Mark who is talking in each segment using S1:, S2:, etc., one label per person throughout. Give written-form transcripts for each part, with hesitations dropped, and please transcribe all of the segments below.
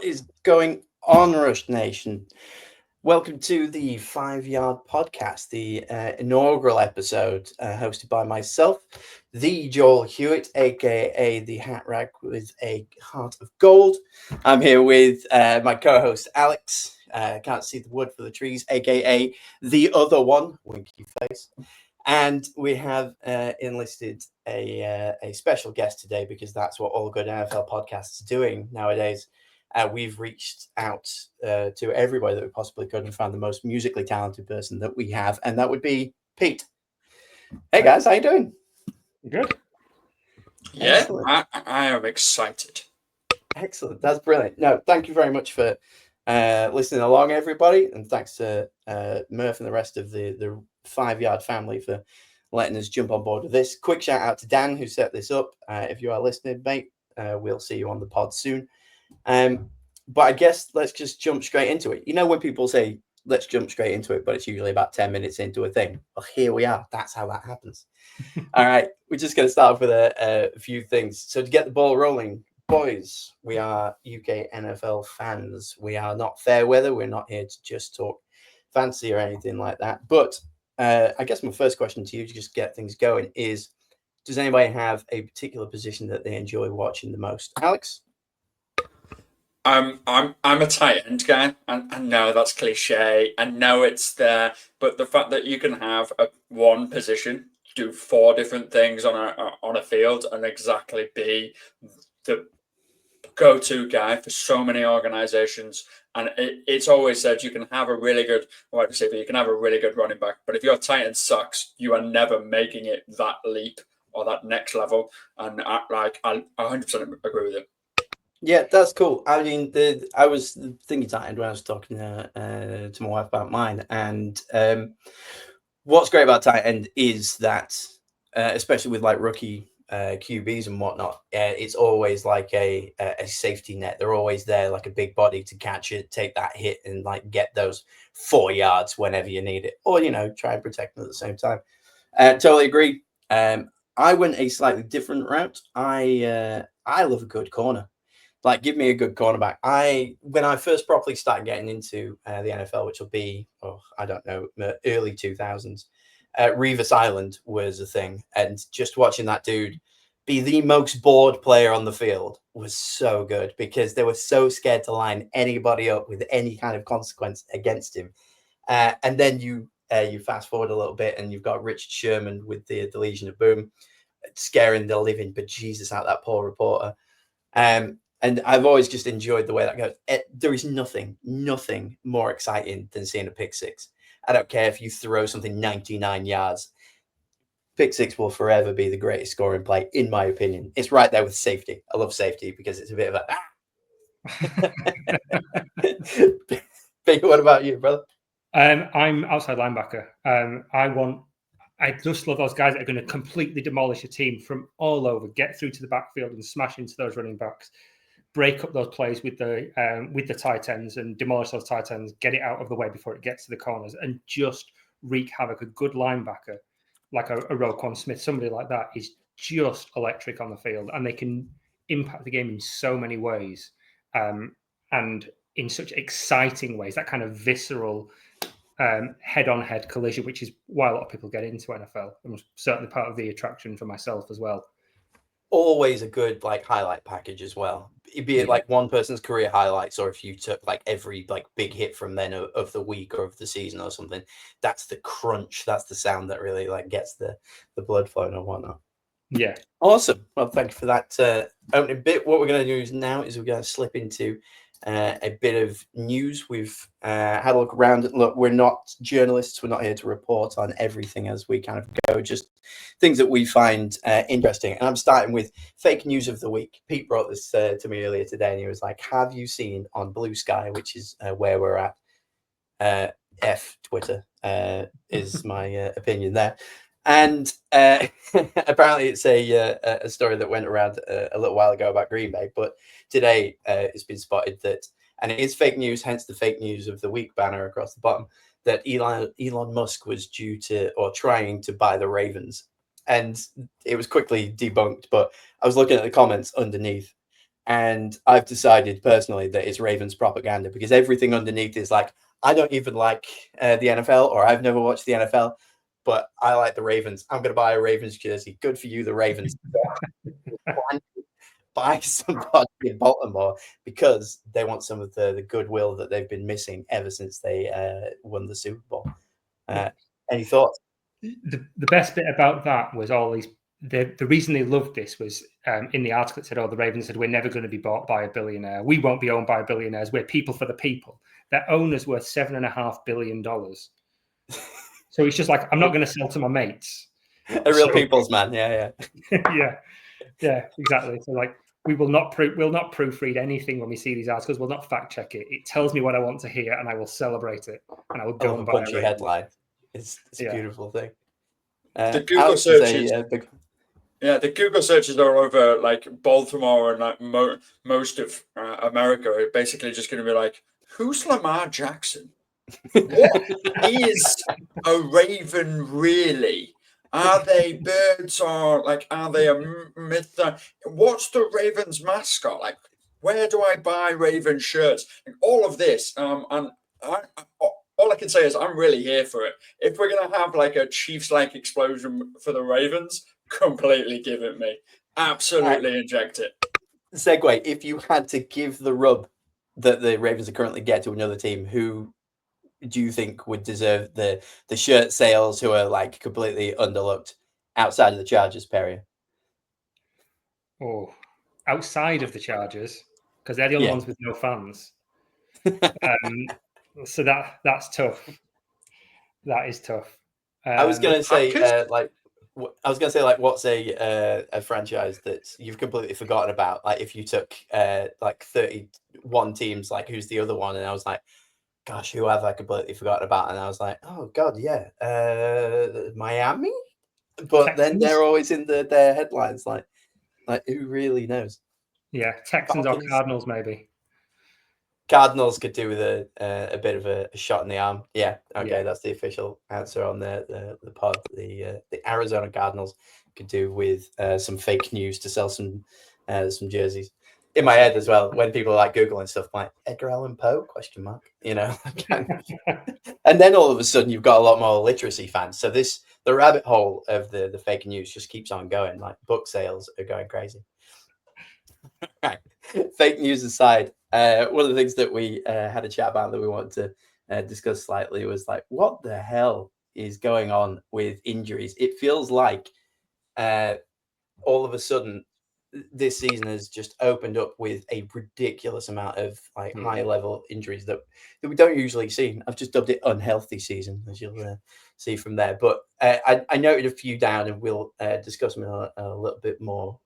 S1: What is going on, Rush Nation? Welcome to the 5 Yard Podcast, the inaugural episode hosted by myself, the Joel Hewitt, aka the Hat Rack with a Heart of Gold. I'm here with my co-host Alex. Can't see the wood for the trees, aka the other one, winky face. And we have enlisted a special guest today because that's what all good NFL podcasts are doing nowadays. We've reached out to everybody that we possibly could and found the most musically talented person that we have, and that would be Pete. Hey guys, how you doing?
S2: Good.
S3: Yeah, I am excited.
S1: Excellent. That's brilliant. No, thank you very much for listening along, everybody, and thanks to Murf and the rest of the 5 Yard family for letting us jump on board with this. Quick shout out to Dan who set this up. If you are listening, mate, we'll see you on the pod soon. But I guess let's just jump straight into it. You know when people say let's jump straight into it, but it's usually about 10 minutes into a thing. Well, here we are. That's how that happens. All right, we're just going to start off with a few things. So to get the ball rolling, boys, we are UK NFL fans. We are not fair weather. We're not here to just talk fancy or anything like that. But I guess my first question to you to just get things going is, does anybody have a particular position that they enjoy watching the most? Alex?
S3: I'm a tight end guy. I know that's cliche. I know it's there, but the fact that you can have one position do four different things on a field and exactly be the go-to guy for so many organizations, and it's always said you can have a really good wide receiver, you can have a really good running back, but if your tight end sucks, you are never making it that leap or that next level. And I 100% agree with it.
S1: Yeah, that's cool. I mean, I was thinking tight end when I was talking to my wife about mine, and what's great about tight end is that, especially with like rookie QBs and whatnot, it's always like a safety net. They're always there, like a big body to catch it, take that hit, and like get those 4 yards whenever you need it, or try and protect them at the same time. Totally agree. I went a slightly different route. I love a good corner. Like, give me a good cornerback. When I first properly started getting into the NFL, which will be, I don't know, early 2000s, Revis Island was a thing. And just watching that dude be the most bored player on the field was so good because they were so scared to line anybody up with any kind of consequence against him. And then you fast forward a little bit and you've got Richard Sherman with the Legion of Boom scaring the living bejesus out that poor reporter. And I've always just enjoyed the way that goes. There is nothing more exciting than seeing a pick six. I don't care if you throw something 99 yards. Pick six will forever be the greatest scoring play, in my opinion. It's right there with safety. I love safety because it's a bit of a... Big, what about you, brother?
S2: I'm outside linebacker. I just love those guys that are going to completely demolish a team from all over, get through to the backfield and smash into those running backs, break up those plays with the tight ends and demolish those tight ends, get it out of the way before it gets to the corners, and just wreak havoc. A good linebacker, like a Roquan Smith, somebody like that, is just electric on the field, and they can impact the game in so many ways, and in such exciting ways. That kind of visceral head-on-head collision, which is why a lot of people get into NFL, and was certainly part of the attraction for myself as well.
S1: Always a good like highlight package as well, be it like one person's career highlights, or if you took like every like big hit from then of the week or of the season or something. That's the crunch, that's the sound that really like gets the blood flowing and whatnot.
S2: Yeah,
S1: awesome. Well, thank you for that opening bit. What we're going to do now is we're going to slip into a bit of news. We've had a look around. Look, we're not journalists. We're not here to report on everything as we kind of go, just things that we find interesting. And I'm starting with fake news of the week. Pete brought this to me earlier today, and he was like, have you seen on Blue Sky, which is where we're at, Twitter is my opinion there. And apparently it's a story that went around a little while ago about Green Bay, but today it's been spotted that, and it is fake news, hence the fake news of the week banner across the bottom, that Elon Musk was due to or trying to buy the Ravens. And it was quickly debunked, but I was looking at the comments underneath, And I've decided personally that it's Ravens propaganda, because everything underneath is like, I don't even like the NFL, or I've never watched the NFL, but I like the Ravens. I'm going to buy a Ravens jersey. Good for you, the Ravens. Buy somebody in Baltimore because they want some of the goodwill that they've been missing ever since they won the Super Bowl. Any thoughts?
S2: The best bit about that was all these. The reason they loved this was in the article it said, "Oh, the Ravens said we're never going to be bought by a billionaire. We won't be owned by billionaires. We're people for the people." Their owner's worth $7.5 billion. So it's just like, I'm not going to sell to my mates.
S1: A real people's man. Yeah.
S2: Yeah, exactly. So like, we'll not proofread anything when we see these articles. We'll not fact check it. It tells me what I want to hear, and I will celebrate it. And I will go and buy a
S1: punchy headline. It's a beautiful thing.
S3: The Google searches. The Google searches are over like Baltimore and like most of America are basically just going to be like, who's Lamar Jackson? What is a Raven really? Are they birds, or like are they a myth? What's the Ravens mascot? Like, where do I buy Raven shirts? And all of this, and all I can say is I'm really here for it. If we're gonna have like a Chiefs-like explosion for the Ravens, completely give it me. Absolutely inject it.
S1: Segue. If you had to give the rub that the Ravens are currently get to another team, who do you think would deserve the shirt sales, who are like completely underlooked outside of the Chargers, Perry?
S2: Oh, outside of the Chargers, because they're the only ones with no fans. So that's tough. That is tough.
S1: I was going to say, what's a franchise that you've completely forgotten about? Like, if you took like 31 teams, like who's the other one? And I was like, gosh, who have I completely forgotten about? And I was like, oh God, yeah, Miami. But Texans? Then they're always in their headlines. Like who really knows?
S2: Yeah, Texans or Cardinals, maybe.
S1: Cardinals could do with a bit of a shot in the arm. Yeah, okay, that's the official answer on the pod. The Arizona Cardinals could do with some fake news to sell some jerseys. In my head as well, when people are like Googling stuff like Edgar Allan Poe ? You know, and then all of a sudden you've got a lot more literacy fans. So the rabbit hole of the fake news just keeps on going. Like book sales are going crazy. Right. Fake news aside, one of the things that we had a chat about that we wanted to discuss slightly was like, what the hell is going on with injuries? It feels like all of a sudden this season has just opened up with a ridiculous amount of like high level injuries that we don't usually see. I've just dubbed it unhealthy season, as you'll see from there. But I noted a few down, and we'll discuss them in a little bit more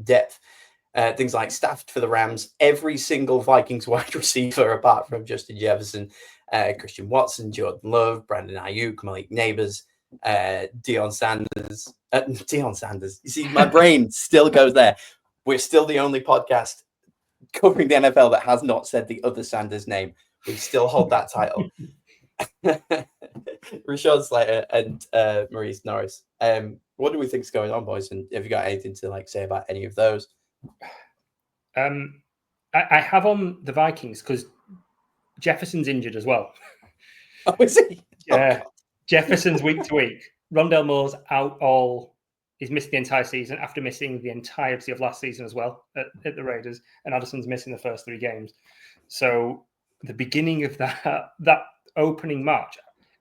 S1: depth. Things like staffed for the Rams, every single Vikings wide receiver apart from Justin Jefferson, Christian Watson, Jordan Love, Brandon Ayuk, Malik Neighbors, Deion Sanders. You see, my brain still goes there. We're still the only podcast covering the NFL that has not said the other Sanders name. We still hold that title. Rashawn Slater and Maurice Norris. What do we think is going on, boys? And have you got anything to like say about any of those?
S2: I have on the Vikings because Jefferson's injured as well.
S1: Oh, is he?
S2: Yeah, Jefferson's week to week. Rondell Moore's out he's missed the entire season after missing the entirety of last season as well at the Raiders, and Addison's missing the first 3 games. So the beginning of that opening match,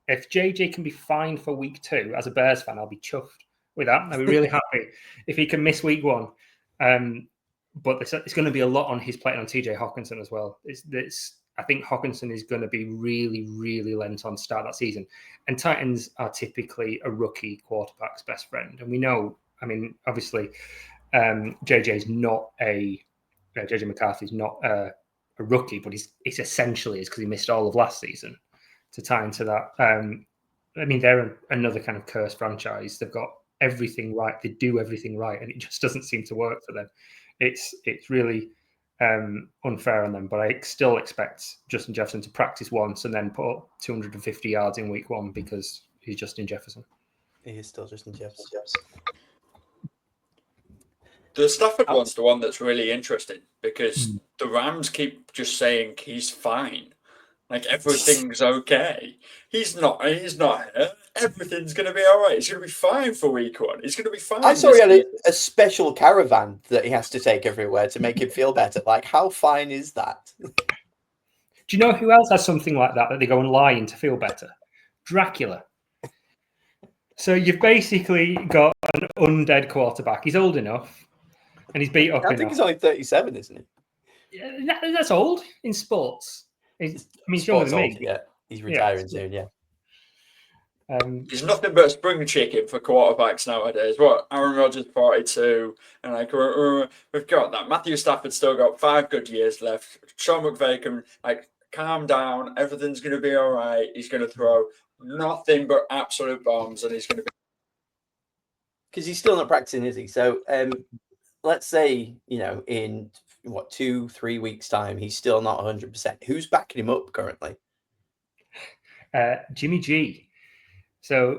S2: if JJ can be fine for week 2 as a Bears fan, I'll be chuffed with that. I'll be really happy if he can miss week 1. But it's going to be a lot on his plate on TJ Hawkinson as well. I think Hawkinson is going to be really, really lent on start that season. And Titans are typically a rookie quarterback's best friend. And we know, I mean, obviously, JJ McCarthy's not a rookie, but he's essentially is because he missed all of last season to tie into that. I mean, they're another kind of cursed franchise. They've got everything right. They do everything right, and it just doesn't seem to work for them. It's really unfair on them, but I still expect Justin Jefferson to practice once and then put up 250 yards in week 1 because he's Justin Jefferson.
S1: He is still Justin Jefferson.
S3: The Stafford one's the one that's really interesting because the Rams keep just saying he's fine. Like everything's okay. He's not hurt. Everything's gonna be all right. He's gonna be fine for week 1. He's gonna be fine.
S1: I saw he had a special caravan that he has to take everywhere to make him feel better. Like, how fine is that?
S2: Do you know who else has something like that they go and lie in to feel better? Dracula. So you've basically got an undead quarterback. He's old enough and he's beat up enough.
S1: I think he's only 37, isn't he?
S2: Yeah, that's old in sports. He's younger than me.
S1: Yeah, he's retiring soon. Yeah.
S3: He's nothing but a spring chicken for quarterbacks nowadays. What, Aaron Rodgers 42, and like we've got that. Matthew Stafford still got 5 good years left. Sean McVay can calm down. Everything's going to be all right. He's going to throw nothing but absolute bombs, and he's going to be
S1: because he's still not practicing, is he? So let's say in 2-3 weeks time he's still not 100%. Who's backing him up currently?
S2: Jimmy G. So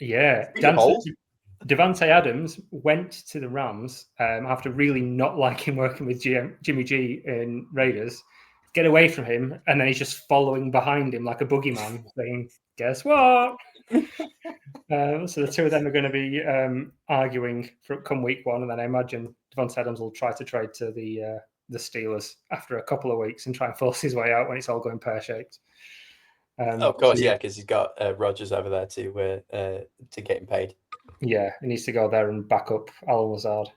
S2: Devontae Adams went to the Rams after really not liking working with Jimmy G in Raiders. Get away from him, and then he's just following behind him like a boogeyman, saying, "Guess what?" So the two of them are going to be arguing for come week 1, and then I imagine Devontae Adams will try to trade to the Steelers after a couple of weeks and try and force his way out when it's all going pear-shaped.
S1: Of course, because he's got Rodgers over there to get him paid.
S2: Yeah, he needs to go there and back up Alan Lazard.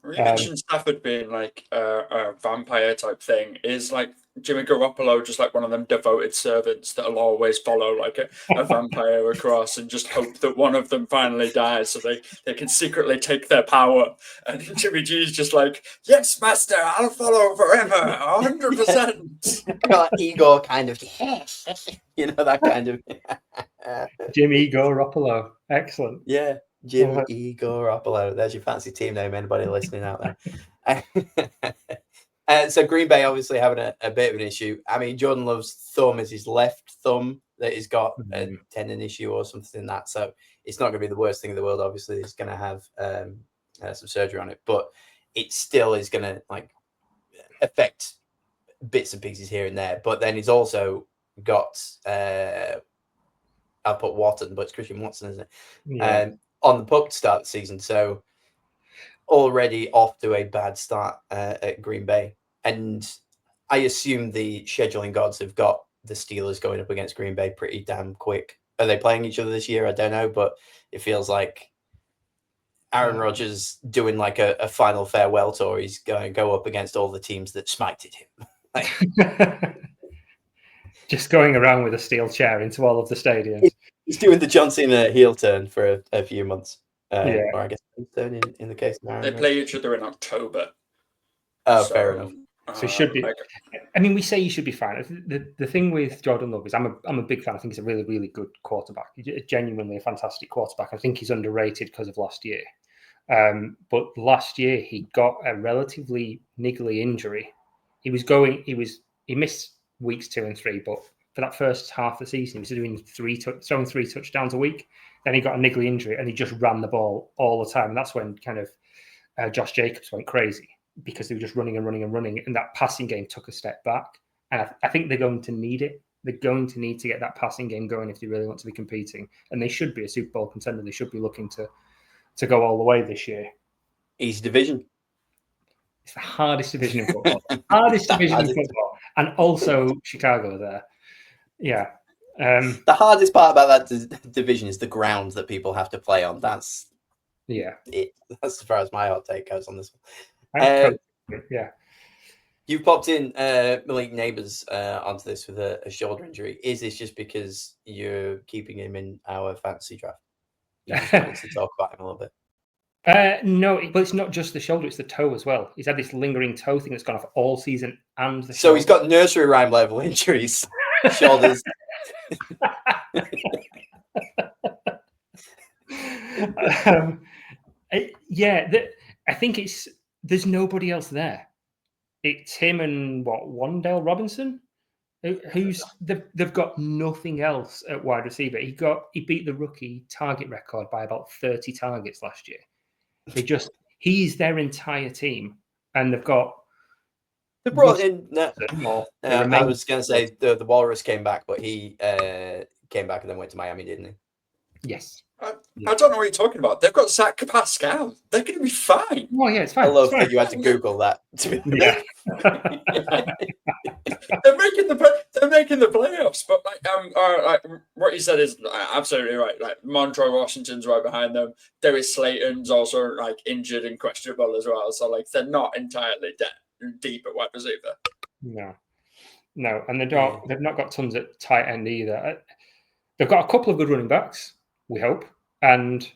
S3: You mentioned Stafford being like a vampire type thing. Is like Jimmy Garoppolo just like one of them devoted servants that'll always follow like a vampire across and just hope that one of them finally dies so they can secretly take their power? And Jimmy G's just like, yes, master, I'll follow forever, 100%.
S1: Like Igor kind of, that kind of.
S2: Jimmy Garoppolo, excellent.
S1: Yeah. Jimmy Igor Garoppolo. There's your fancy team name, anybody listening out there. So Green Bay obviously having a bit of an issue. I mean, Jordan Love's thumb is his left thumb that he's got a tendon issue or something in that. So it's not going to be the worst thing in the world. Obviously, he's going to have some surgery on it, but it still is going to affect bits and pieces here and there. But then he's also got I'll put Watson, but it's Christian Watson, isn't it?
S2: Yeah.
S1: On the puck to start the season. So already off to a bad start at Green Bay. And I assume the scheduling gods have got the Steelers going up against Green Bay pretty damn quick. Are they playing each other this year? I don't know, but it feels like Aaron Rodgers doing like a final farewell tour. He's going to go up against all the teams that smited him.
S2: Just going around with a steel chair into all of the stadiums.
S1: He's doing the John Cena heel turn for a few months. Or I guess turn in the case of Aaron.
S3: They play each other in October.
S1: Oh, fair enough.
S2: So he should be. I mean, we say he should be fine. The thing with Jordan Love is I'm a big fan. I think he's a really, really good quarterback. He's genuinely a fantastic quarterback. I think he's underrated because of last year. But last year he got a relatively niggly injury. He missed weeks 2 and 3, but for that first half of the season, he was doing throwing 3 touchdowns a week. Then he got a niggly injury and he just ran the ball all the time. And that's when kind of Josh Jacobs went crazy because they were just running and running and running. And that passing game took a step back. And I think they're going to need it. They're going to need to get that passing game going if they really want to be competing. And they should be a Super Bowl contender. They should be looking to go all the way this year.
S1: East division.
S2: It's the hardest division in football. And also Chicago there. Yeah.
S1: The hardest part about that division is the ground that people have to play on. That's it. That's as far as my hot take goes on this one.
S2: Yeah.
S1: You've popped in Malik Neighbors onto this with a shoulder injury. Is this just because you're keeping him in our fantasy draft? You just wanted to talk about him a little bit.
S2: No, but it's not just the shoulder; it's the toe as well. He's had this lingering toe thing that's gone off all season, and the
S1: so he's got nursery rhyme level injuries, shoulders.
S2: I think there's nobody else there. It's him and Wan'Dale Robinson, they've got nothing else at wide receiver. He beat the rookie target record by about 30 targets last year. he's their entire team, and they've got.
S1: They brought in. I
S2: Remain-
S1: was going to say the Walrus came back, but he came back and then went to Miami, didn't he?
S2: Yes.
S3: I don't know what you're talking about. They've got Zach Pascal. They're going to be fine.
S2: Oh yeah, it's fine.
S1: I love
S2: it's fine.
S1: that you had to Google that. To be
S2: Yeah.
S3: They're making the playoffs, but like what you said is absolutely right. Like Montreux Washington's right behind them. Darius Slayton's also like injured and questionable as well. So like they're not entirely deep at wide receiver.
S2: No, and they've not got tons at tight end either. They've got a couple of good running backs, we hope, and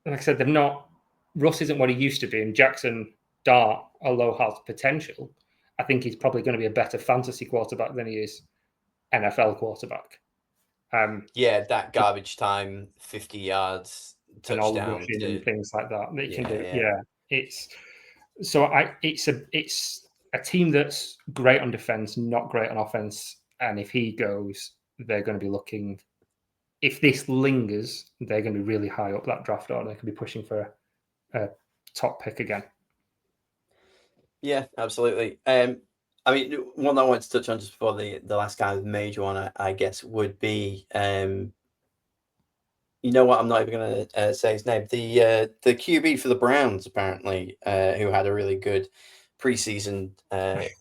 S2: like I said, they've not. Russ isn't what he used to be, and Jackson Dart, although has potential, I think he's probably going to be a better fantasy quarterback than he is NFL quarterback.
S1: That garbage time, 50 yards, touchdown,
S2: and all the and things like that you can do. Yeah, it's a team that's great on defense, not great on offense, and if he goes, they're going to be looking. If this lingers, they're going to be really high up that draft order. They could be pushing for a top pick again.
S1: Yeah, absolutely. I mean, one I wanted to touch on just before the last kind of major one, I guess, would be, you know what? I'm not even going to say his name. The QB for the Browns, apparently, who had a really good preseason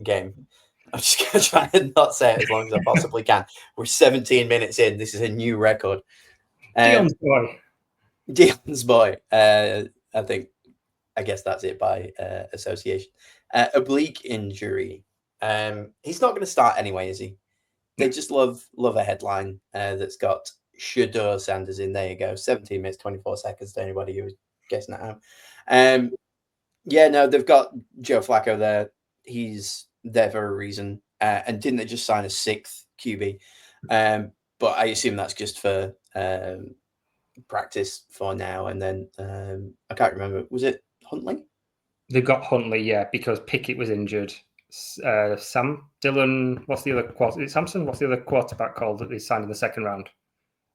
S1: game. I'm just going to try and not say it as long as I possibly can. We're 17 minutes in. This is a new record.
S2: Dion's boy.
S1: Dion's boy. I guess that's it by association. Oblique injury. He's not going to start anyway, is he? They just love a headline that's got Shador Sanders in. There you go. 17 minutes, 24 seconds to anybody who's guessing at home. They've got Joe Flacco there. He's there for a reason. And didn't they just sign a 6th QB? But I assume that's just for practice for now. And then I can't remember. Was it Huntley?
S2: They've got Huntley, yeah, because Pickett was injured. Dylan, what's the other quarterback? Samson, what's the other quarterback called that they signed in the second round?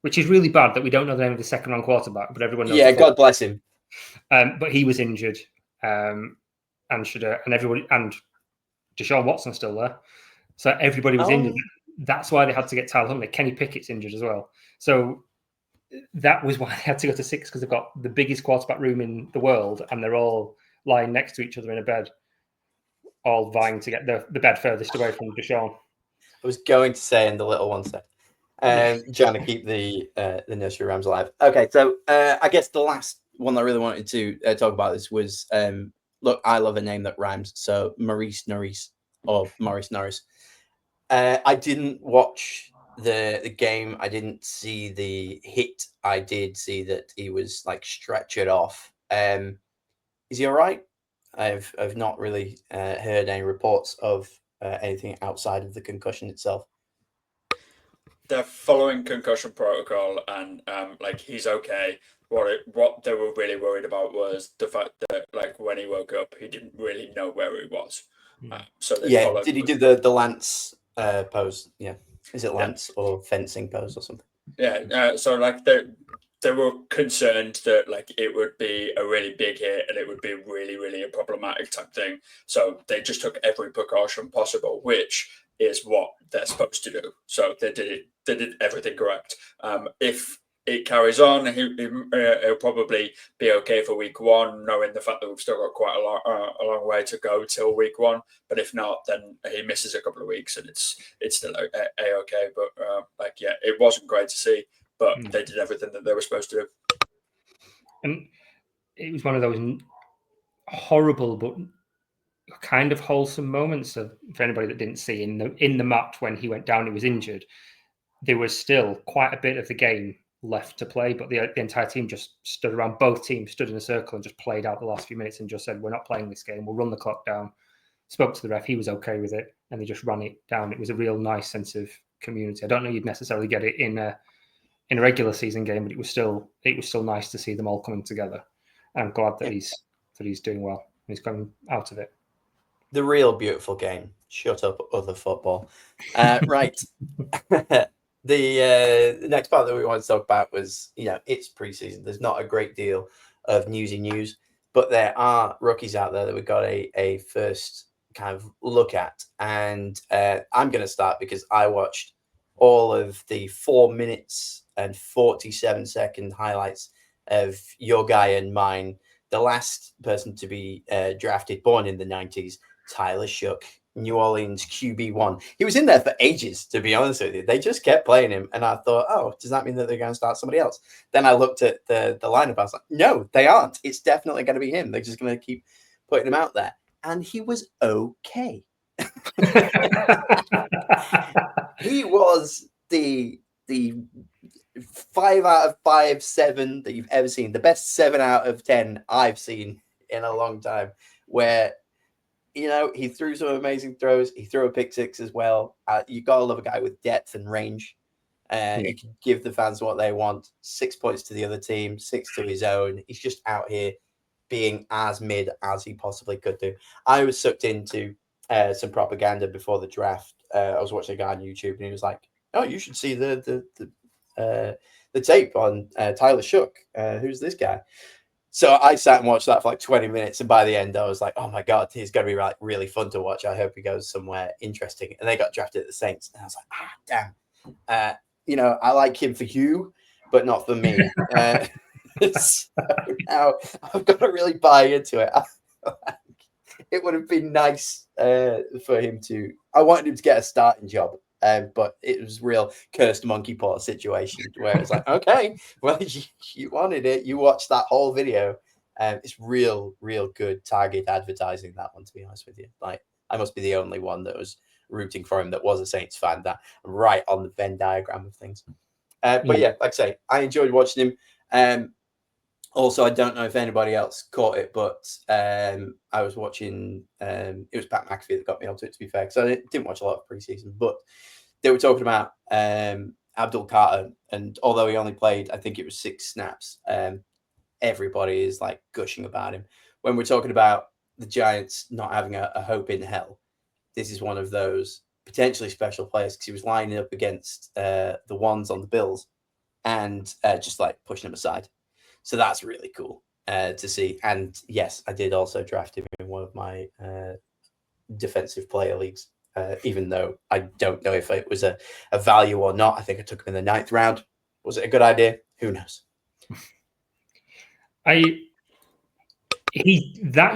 S2: Which is really bad that we don't know the name of the second round quarterback, but everyone knows.
S1: Yeah, God bless him.
S2: But he was injured, and everybody, and Deshaun Watson's still there, so everybody was injured. That's why they had to get Tyler Huntley. Kenny Pickett's injured as well, so that was why they had to go to 6, because they've got the biggest quarterback room in the world, and they're all lying next to each other in a bed, all vying to get the bed furthest away from Deshaun.
S1: I was going to say, and the little one said, trying to keep the nursery rhymes alive. Okay, so I guess the last one I really wanted to talk about this was, look, I love a name that rhymes, so Maurice Norris, or Morris Norris. I didn't watch the game. I didn't see the hit. I did see that he was like stretchered off. Is he all right? I've not really heard any reports of anything outside of the concussion itself.
S3: They're following concussion protocol, and he's okay. What they were really worried about was the fact that like when he woke up, he didn't really know where he was. So
S1: did he do the Lance pose? Yeah, is it Lance or fencing pose or something?
S3: Yeah, so like they were concerned that like it would be a really big hit and it would be really, really a problematic type thing. So they just took every precaution possible, which is what they're supposed to do. So they did everything correct. If it carries on, he'll probably be okay for week 1, knowing the fact that we've still got quite a long way to go till week 1. But if not, then he misses a couple of weeks and it's still okay. But it wasn't great to see, but they did everything that they were supposed to do.
S2: And it was one of those horrible but kind of wholesome moments for anybody that didn't see in the match when he went down, he was injured. There was still quite a bit of the game left to play, but the entire team just stood around. Both teams stood in a circle and just played out the last few minutes and just said, we're not playing this game. We'll run the clock down. Spoke to the ref. He was okay with it. And they just ran it down. It was a real nice sense of community. I don't know you'd necessarily get it in a regular season game, but it was still nice to see them all coming together. And I'm glad that he's doing well. He's coming out of it.
S1: The real beautiful game. Shut up, other football. Right. The next part that we want to talk about was, it's preseason. There's not a great deal of newsy news. but there are rookies out there that we've got a first kind of look at. And I'm going to start because I watched all of the 4 minutes and 47-second highlights of your guy and mine, the last person to be drafted, born in the 90s, Tyler Shook, New Orleans QB1. He was in there for ages, to be honest with you. They just kept playing him. And I thought, oh, does that mean that they're going to start somebody else? Then I looked at the lineup. I was like, no, they aren't. It's definitely going to be him. They're just going to keep putting him out there. And he was okay. He was the 5 out of 5, 7 that you've ever seen. The best 7 out of 10 I've seen in a long time, where, you know, he threw some amazing throws. He threw a pick six as well. You got to love a guy with depth and range. He can give the fans what they want. 6 points to the other team, 6 to his own. He's just out here being as mid as he possibly could do. I was sucked into some propaganda before the draft. I was watching a guy on YouTube, and he was like, "Oh, you should see the tape on Tyler Shook. Who's this guy?" So I sat and watched that for like 20 minutes, and by the end, I was like, "Oh my god, he's going to be like really fun to watch. I hope he goes somewhere interesting." And they got drafted at the Saints, and I was like, "Damn, you know, I like him for you, but not for me." So now I've got to really buy into it. It would have been nice for him to. I wanted him to get a starting job, but it was real cursed monkey paw situation where it's like, okay, well, you wanted it. You watched that whole video. It's real good target advertising, that one, to be honest with you. Like, I must be the only one that was rooting for him that was a Saints fan, that right on the Venn diagram of things. But yeah, like I say, I enjoyed watching him. Also, I don't know if anybody else caught it, but I was watching. It was Pat McAfee that got me onto it, to be fair, because I didn't watch a lot of preseason. But they were talking about Abdul Carter, and although he only played, I think it was 6 snaps, everybody is like gushing about him. When we're talking about the Giants not having a hope in hell, this is one of those potentially special players, because he was lining up against the ones on the Bills and just like pushing them aside. So that's really cool to see. And yes, I did also draft him in one of my defensive player leagues, even though I don't know if it was a value or not. I think I took him in the 9th round. Was it a good idea? Who knows?
S2: That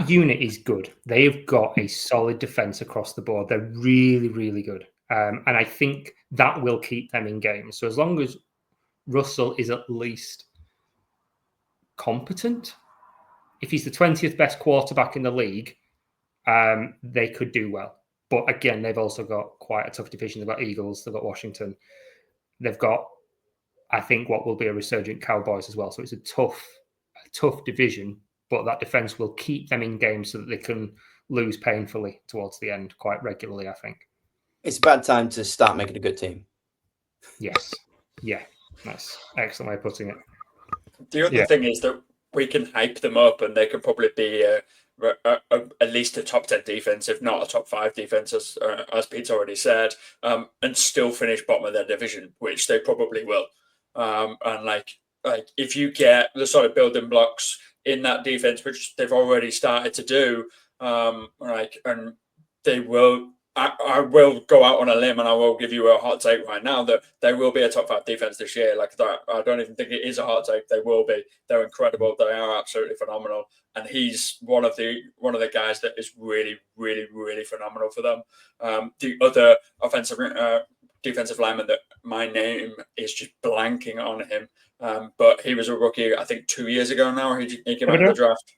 S2: unit is good. They've got a solid defense across the board. They're really good. And I think that will keep them in games. So as long as Russell is at least competent, if he's the 20th best quarterback in the league, they could do well. But again, they've also got quite a tough division. They've got Eagles, they've got Washington, they've got, I think, what will be a resurgent Cowboys as well. So it's a tough division, but that defense will keep them in games so that they can lose painfully towards the end quite regularly, I think.
S1: It's a bad time to start making a good team.
S2: Yes. Yeah, that's an excellent way of putting it.
S3: The other thing is that we can hype them up, and they can probably be at least a top 10 defense, if not a top 5 defense, as Pete's already said, and still finish bottom of their division, which they probably will. And like if you get the sort of building blocks in that defense, which they've already started to do, and they will. I will go out on a limb, and I will give you a hot take right now that they will be a top 5 defense this year. Like that, I don't even think it is a hot take. They will be. They're incredible. They are absolutely phenomenal, and he's one of the guys that is really phenomenal for them. The other defensive lineman that my name is just blanking on him, but he was a rookie, I think 2 years ago now. He came out of the draft.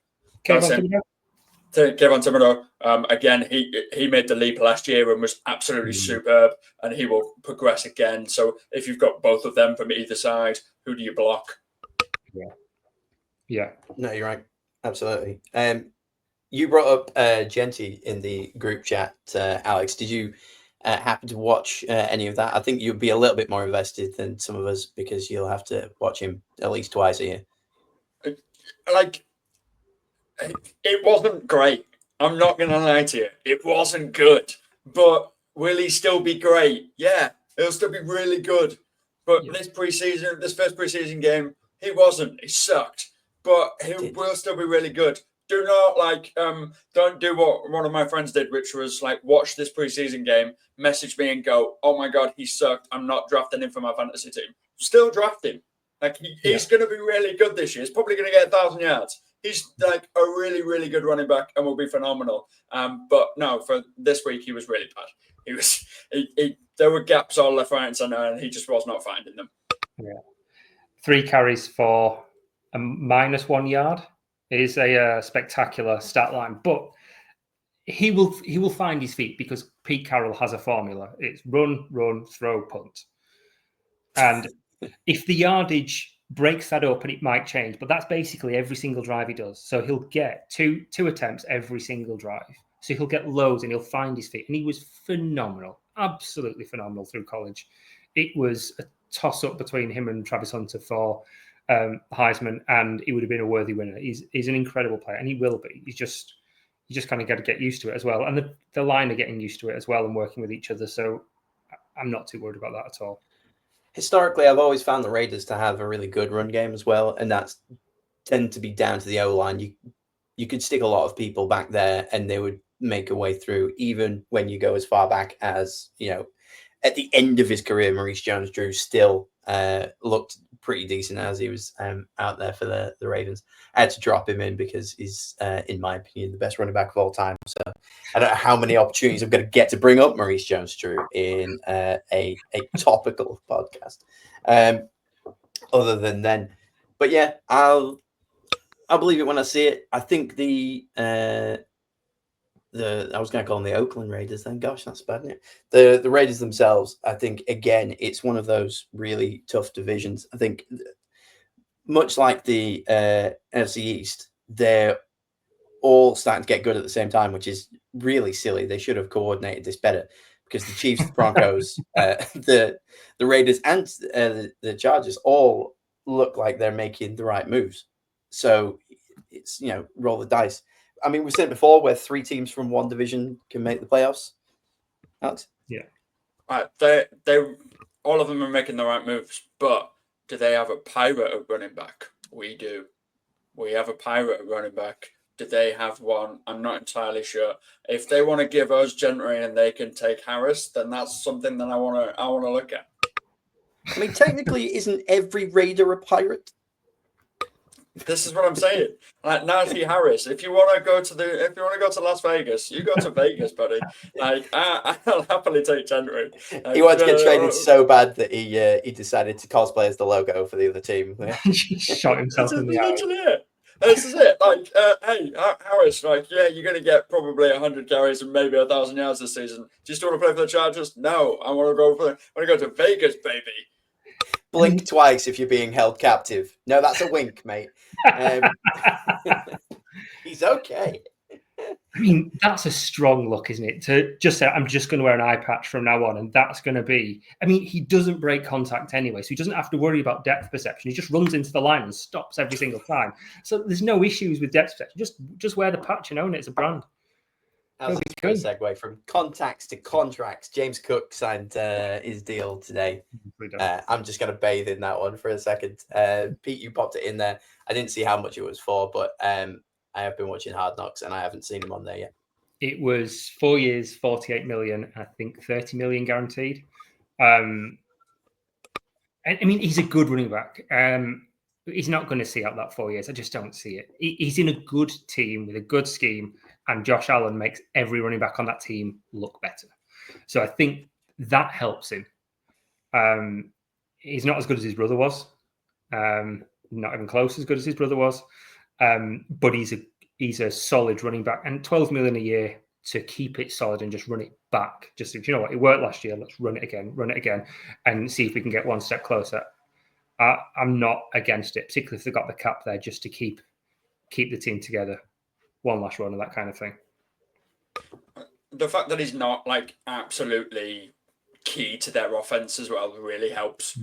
S3: Kevin Thibodeau, again, he made the leap last year and was absolutely superb, and he will progress again. So if you've got both of them from either side, who do you block?
S2: Yeah.
S1: No, you're right. Absolutely. You brought up Genty in the group chat, Alex. Did you happen to watch any of that? I think you'd be a little bit more invested than some of us, because you'll have to watch him at least twice a year.
S3: It wasn't great. I'm not going to lie to you. It wasn't good. But will he still be great? Yeah, he'll still be really good. But this first preseason game, he wasn't. He sucked. But he will still be really good. do not don't do what one of my friends did, which was like watch this preseason game, message me and go, "Oh my god, he sucked. I'm not drafting him for my fantasy team." Still draft him. Like he's going to be really good this year. He's probably going to get 1,000 yards. He's like a really, really good running back and will be phenomenal. But no, for this week he was really bad. He was. There were gaps all left, right, and center, and he just was not finding them.
S2: Yeah, 3 carries for a -1 yard is a spectacular stat line, but he will find his feet because Pete Carroll has a formula. It's run, throw, punt, and if the yardage breaks that up, and it might change, but that's basically every single drive he does. So he'll get two attempts every single drive. So he'll get loads and he'll find his feet. And he was phenomenal, absolutely phenomenal through college. It was a toss-up between him and Travis Hunter for Heisman, and he would have been a worthy winner. He's an incredible player, and he will be. You just kind of got to get used to it as well. And the line are getting used to it as well and working with each other. So I'm not too worried about that at all.
S1: Historically, I've always found the Raiders to have a really good run game as well, and that's tend to be down to the O-line. You could stick a lot of people back there, and they would make a way through, even when you go as far back as, at the end of his career, Maurice Jones-Drew still looked pretty decent as he was out there for the Ravens. I had to drop him in because he's, in my opinion, the best running back of all time. So I don't know how many opportunities I'm going to get to bring up Maurice Jones-Drew in a topical podcast. Other than then, but yeah, I'll believe it when I see it. I think I was going to call them the Oakland Raiders then. Gosh, that's bad, isn't it? The Raiders themselves, I think, again, it's one of those really tough divisions. I think much like the NFC East, they're all starting to get good at the same time, which is really silly. They should have coordinated this better because the Chiefs, the Broncos, the Raiders, and the Chargers all look like they're making the right moves. So it's, roll the dice. I mean, we've said before where 3 teams from one division can make the playoffs. Alex?
S2: Yeah.
S3: They all of them are making the right moves, but do they have a pirate at running back? We do. We have a pirate at running back. Do they have one? I'm not entirely sure. If they want to give us Gentry and they can take Harris, then that's something that I want to look at.
S1: I mean, technically, isn't every Raider a pirate?
S3: This is what I'm saying. Like Najee Harris, if you want to go to Las Vegas, you go to Vegas, buddy. Like I'll happily take Gentry.
S1: He wanted to get traded so bad that he decided to cosplay as the logo for the other team.
S2: Shot himself in the eye.
S3: Literally it. This is it. Like, hey, Harris, you're going to get probably 100 carries and maybe 1,000 yards this season. Do you still want to play for the Chargers? No, I want to go to Vegas, baby.
S1: Blink twice if you're being held captive. No, that's a wink, mate. He's okay.
S2: I mean, that's a strong look, isn't it? To just say, I'm just going to wear an eye patch from now on, and that's going to be... I mean, he doesn't break contact anyway, so he doesn't have to worry about depth perception. He just runs into the line and stops every single time. So there's no issues with depth perception. Just wear the patch and own it. It's a brand.
S1: That was a good segue from contacts to contracts. James Cook signed his deal today. I'm just going to bathe in that one for a second. Pete, you popped it in there. I didn't see how much it was for, but I have been watching Hard Knocks and I haven't seen him on there yet.
S2: It was 4 years, 48 million, I think 30 million guaranteed. I mean, he's a good running back. He's not going to see out that 4 years. I just don't see it. He's in a good team with a good scheme, and Josh Allen makes every running back on that team look better. So I think that helps him. He's not as good as his brother was. Not even close as good as his brother was. But he's a solid running back, and 12 million a year to keep it solid and just run it back. Just, you know what, it worked last year. Let's run it again, and see if we can get one step closer. I'm not against it, particularly if they've got the cap there just to keep the team together. One last run and that kind of thing.
S3: The fact that he's not like absolutely key to their offense as well really helps.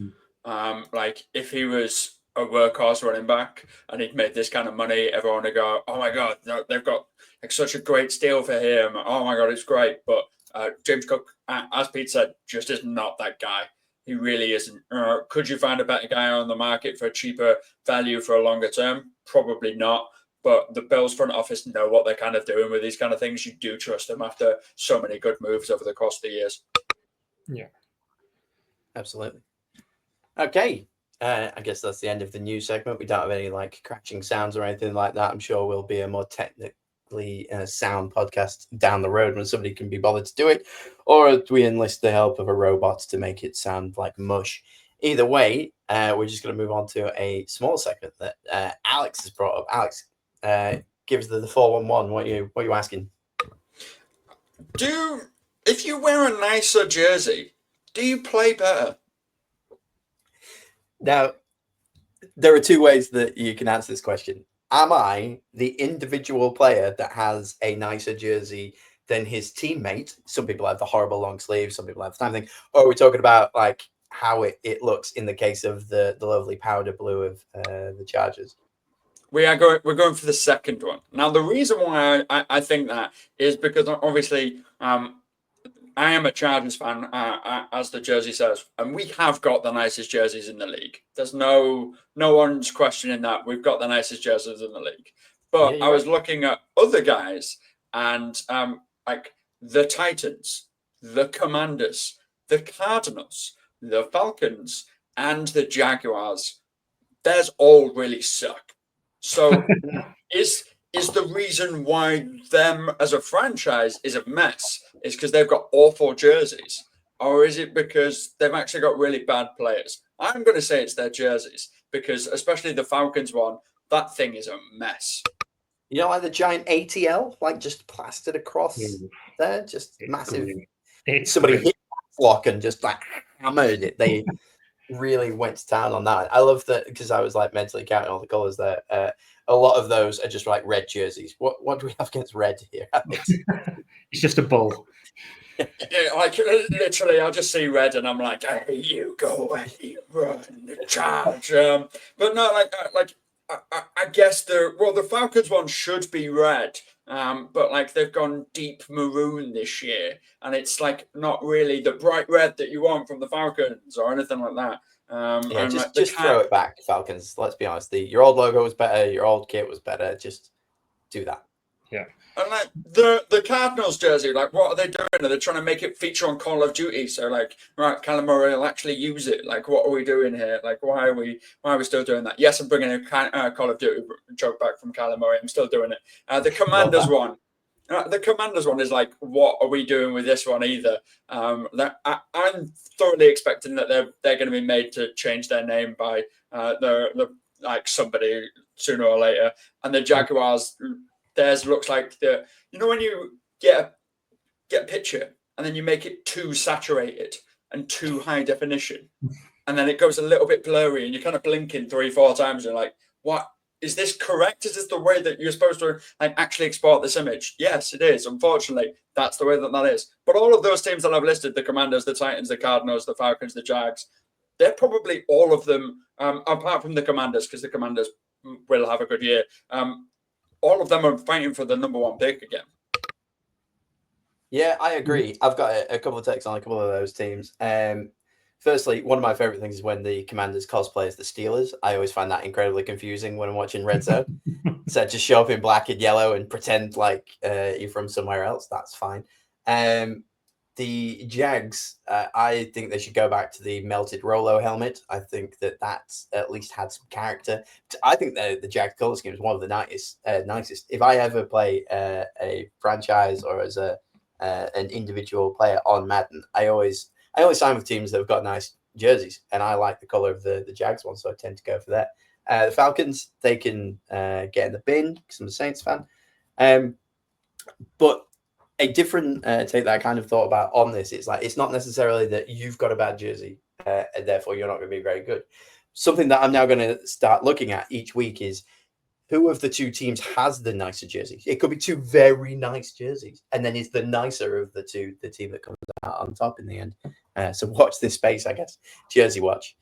S3: Like if he was a workhorse running back and he'd made this kind of money, everyone would go, "Oh my god, they've got like such a great steal for him. Oh my god, it's great." But James Cook, as Pete said, just is not that guy. He really isn't. Could you find a better guy on the market for a cheaper value for a longer term? Probably not. But the Bills front office know what they're kind of doing with these kind of things. You do trust them after so many good moves over the course of the years.
S2: Yeah,
S1: absolutely. Okay. I guess that's the end of the news segment. We don't have any like crashing sounds or anything like that. I'm sure we'll be a more technically sound podcast down the road when somebody can be bothered to do it, or we enlist the help of a robot to make it sound like mush. Either way, we're just going to move on to a small segment that Alex has brought up. Alex, give us the 411. What are you asking?
S3: If you wear a nicer jersey, do you play better?
S1: Now, there are two ways that you can answer this question. Am I the individual player that has a nicer jersey than his teammate? Some people have the horrible long sleeves, some people have the time thing. Or are we talking about like how it looks in the case of the lovely powder blue of the Chargers?
S3: We're going for the second one. Now, the reason why I think that is because obviously I am a Chargers fan, as the jersey says, and we have got the nicest jerseys in the league. There's no one's questioning that. We've got the nicest jerseys in the league. But I was looking at other guys, and like the Titans, the Commanders, the Cardinals, the Falcons, and the Jaguars. Theirs all really suck. So is the reason why them as a franchise is a mess is because they've got awful jerseys? Or is it because they've actually got really bad players? I'm going to say it's their jerseys, because especially the Falcons one, that thing is a mess.
S1: You know, like the giant ATL, like just plastered across there, just massive. Somebody hit that flock and just like hammered it. They really went to town on that. I love that because I was like mentally counting all the colors there. A lot of those are just like red jerseys. What do we have against red here?
S2: it's just a bull.
S3: Yeah, like literally, I'll just see red and I'm like, "Hey, you go away, run, charge." But no, I guess the Falcons one should be red, but like they've gone deep maroon this year, and it's like not really the bright red that you want from the Falcons or anything like that.
S1: Yeah, just throw it back, Falcons. Let's be honest. Your old logo was better. Your old kit was better. Just do that.
S2: Yeah.
S3: And like the Cardinals jersey, like what are they doing? Are they trying to make it feature on Call of Duty? So like, right, Callum Murray will actually use it. Like, what are we doing here? Like, why are we still doing that? Yes, I'm bringing a Call of Duty joke back from Callum Murray. I'm still doing it. The Commanders one. The Commanders one is like, what are we doing with this one either? I'm thoroughly expecting that they're going to be made to change their name by the like somebody sooner or later. And the Jaguars, theirs looks like when you get a picture and then you make it too saturated and too high definition, and then it goes a little bit blurry, and you're kind of blinking 3-4 times. And you're like, what? Is this correct? Is this the way that you're supposed to like actually export this image? Yes, it is. Unfortunately, that's the way that is. But all of those teams that I've listed, the Commanders, the Titans, the Cardinals, the Falcons, the Jags, they're probably all of them, apart from the Commanders, because the Commanders will have a good year. All of them are fighting for the number one pick again.
S1: Yeah, I agree. I've got a couple of takes on a couple of those teams. Firstly, one of my favorite things is when the Commanders cosplay as the Steelers. I always find that incredibly confusing when I'm watching Red Zone. So just show up in black and yellow and pretend like you're from somewhere else. That's fine. The Jags, I think they should go back to the melted Rolo helmet. I think that's at least had some character. I think the Jags color scheme is one of the nicest. If I ever play a franchise or as an individual player on Madden, I always sign with teams that have got nice jerseys, and I like the color of the Jags one, so I tend to go for that. The Falcons, they can get in the bin because I'm a Saints fan. But a different take that I kind of thought about on this, it's not necessarily that you've got a bad jersey and therefore you're not going to be very good. Something that I'm now going to start looking at each week is who of the two teams has the nicer jersey. It could be two very nice jerseys, and then is the nicer of the two the team that comes out on top in the end. So watch this space, I guess. Jersey watch.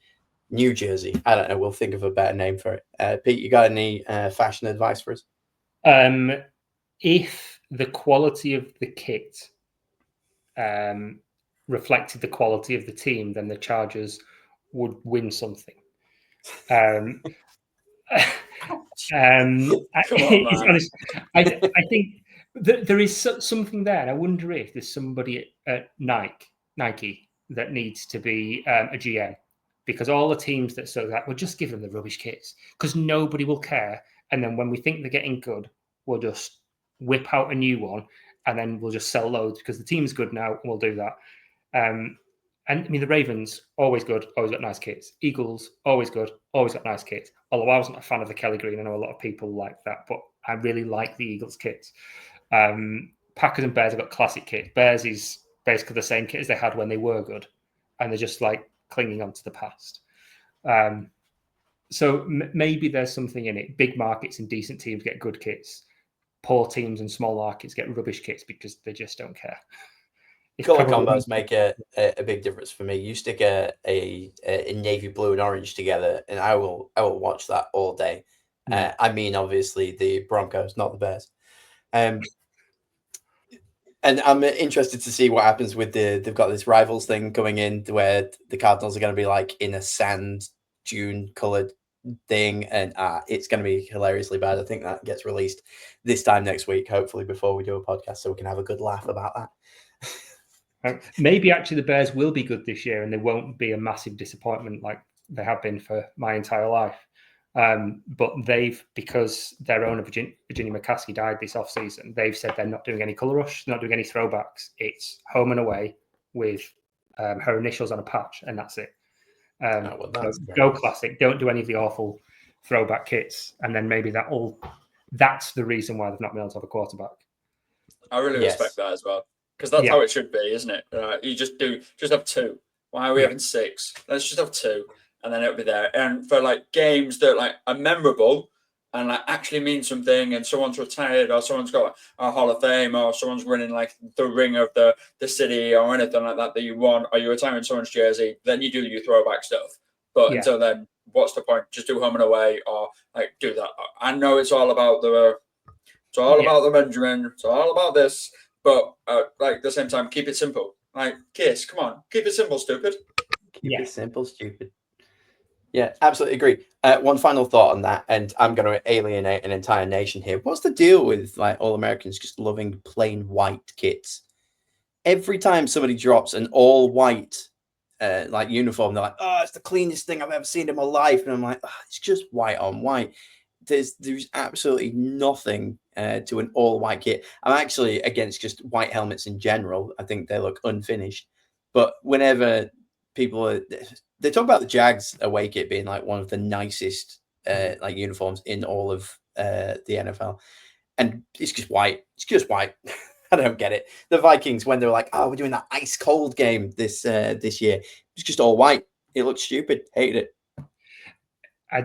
S1: New Jersey. I don't know. We'll think of a better name for it. Pete, you got any fashion advice for us?
S2: If the quality of the kit reflected the quality of the team, then the Chargers would win something. I think there is something there, and I wonder if there's somebody at Nike that needs to be a GM, because all the teams that so that we'll just give them the rubbish kits because nobody will care, and then when we think they're getting good, we'll just whip out a new one, and then we'll just sell loads because the team's good now, and we'll do that. And I mean, the Ravens, always good, always got nice kits. Eagles, always good, always got nice kits. Although I wasn't a fan of the Kelly Green. I know a lot of people like that, but I really like the Eagles kits. Packers and Bears have got classic kits. Bears is basically the same kit as they had when they were good. And they're just like clinging on to the past. So maybe there's something in it. Big markets and decent teams get good kits. Poor teams and small markets get rubbish kits because they just don't care.
S1: Color combos make a big difference for me. You stick a navy blue and orange together, and I will watch that all day. I mean, obviously the Broncos, not the Bears. And I'm interested to see what happens with they've got this rivals thing coming in where the Cardinals are going to be like in a sand dune colored thing, and it's going to be hilariously bad. I think that gets released this time next week, hopefully before we do a podcast, so we can have a good laugh about that.
S2: Maybe actually the Bears will be good this year and they won't be a massive disappointment like they have been for my entire life. But because their owner, Virginia McCaskey, died this offseason, they've said they're not doing any colour rush, they're not doing any throwbacks. It's home and away with her initials on a patch, and that's it. Go classic. Don't do any of the awful throwback kits. And then maybe that's the reason why they've not been able to have a quarterback.
S3: I really respect that as well. Because that's how it should be, isn't it? You just have two. Why are we having six? Let's just have two, and then it'll be there. And for like games that like are memorable and like actually mean something, and someone's retired, or someone's got a Hall of Fame, or someone's winning like the ring of the city, or anything like that you want, or you're retiring someone's jersey, then you do your throwback stuff. But until then, what's the point? Just do home and away, or like do that. I know it's all about the Benjamin. It's all about this. But like at the same time, keep it simple. Like Kiss, come on, keep it simple, stupid.
S1: Keep it simple, stupid. Yeah, absolutely agree. One final thought on that, and I'm going to alienate an entire nation here. What's the deal with like all Americans just loving plain white kits? Every time somebody drops an all white like uniform, they're like, "Oh, it's the cleanest thing I've ever seen in my life," and I'm like, "Oh, it's just white on white." There's absolutely nothing to an all white kit. I'm actually against just white helmets in general. I think they look unfinished. But whenever people they talk about the Jags away kit being like one of the nicest like uniforms in all of the NFL, and it's just white. It's just white. I don't get it. The Vikings, when they were like, "Oh, we're doing that ice cold game this year," it's just all white. It looks stupid. Hated it.
S2: I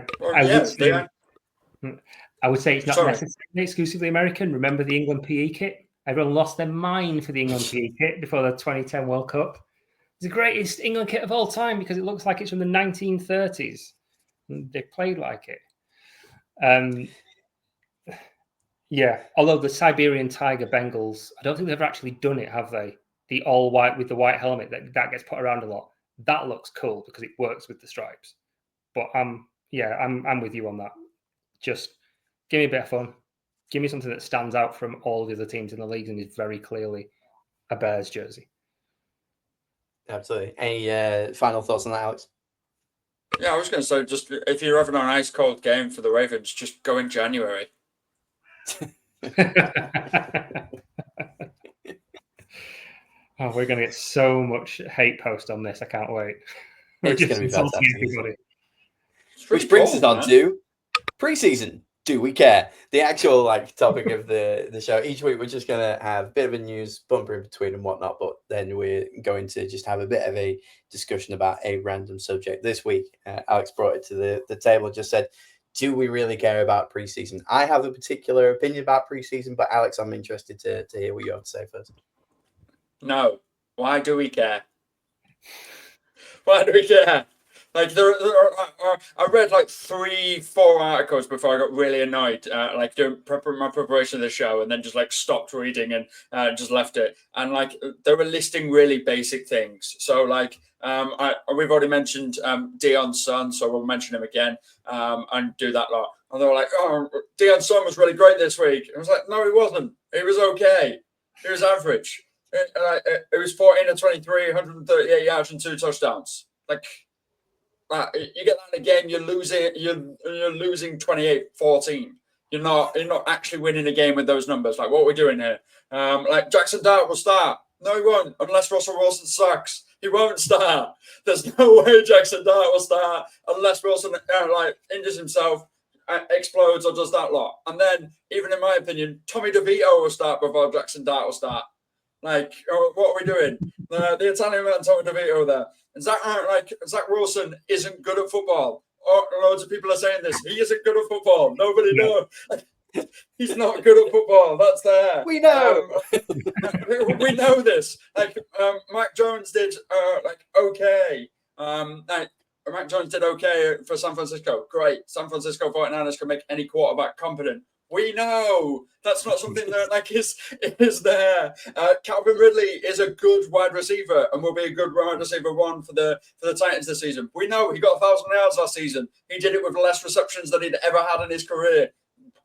S2: would say it's not necessarily exclusively American. Remember the England PE kit? Everyone lost their mind for the England PE kit before the 2010 World Cup. It's the greatest England kit of all time because it looks like it's from the 1930s. They played like it. Although the Siberian Tiger Bengals, I don't think they've ever actually done it, have they? The all white with the white helmet that gets put around a lot. That looks cool because it works with the stripes. But I'm with you on that. Just give me a bit of fun. Give me something that stands out from all the other teams in the league and is very clearly a Bears jersey.
S1: Absolutely. Any final thoughts on that, Alex?
S3: Yeah, I was going to say, just if you're having an ice cold game for the Ravens, just go in January.
S2: Oh, we're going to get so much hate post on this. I can't wait.
S1: It's going to be fantastic.
S2: Everybody.
S1: Which brings us on to preseason. Do we care? The actual topic of the show. Each week we're just going to have a bit of a news bumper in between and whatnot, but then we're going to just have a bit of a discussion about a random subject. This week, Alex brought it to the table, just said, do we really care about preseason? I have a particular opinion about preseason, but Alex, I'm interested to hear what you have to say first.
S3: No. Why do we care? Why do we care? Like I read like 3-4 articles before I got really annoyed, like doing my preparation of the show, and then just like stopped reading and just left it. And like they were listing really basic things. So like we've already mentioned Dion's son, so we'll mention him again and do that lot. And they were like, "Oh, Dion's son was really great this week." I was like, "No, he wasn't. He was okay. He was average. It was 14 of 23, 138 yards and 2 touchdowns. Like." You get that in a game, you're losing 28-14. You're not actually winning a game with those numbers. Like, what are we doing here? Like Jackson Dart will start. No, he won't, unless Russell Wilson sucks. He won't start. There's no way Jackson Dart will start unless Wilson injures himself, explodes, or does that lot. And then, even in my opinion, Tommy DeVito will start before Jackson Dart will start. Like, what are we doing? The Italian man Tommy DeVito there. And Zach Wilson isn't good at football. Loads of people are saying this. He isn't good at football. Nobody knows. He's not good at football. That's there.
S1: We know.
S3: We know this. Like Mac Jones did okay. Mac Jones did okay for San Francisco. Great. San Francisco 49ers can make any quarterback competent. We know that's not something that is there. Calvin Ridley is a good wide receiver and will be a good wide receiver one for the Titans this season. We know he got 1,000 yards last season. He did it with less receptions than he'd ever had in his career.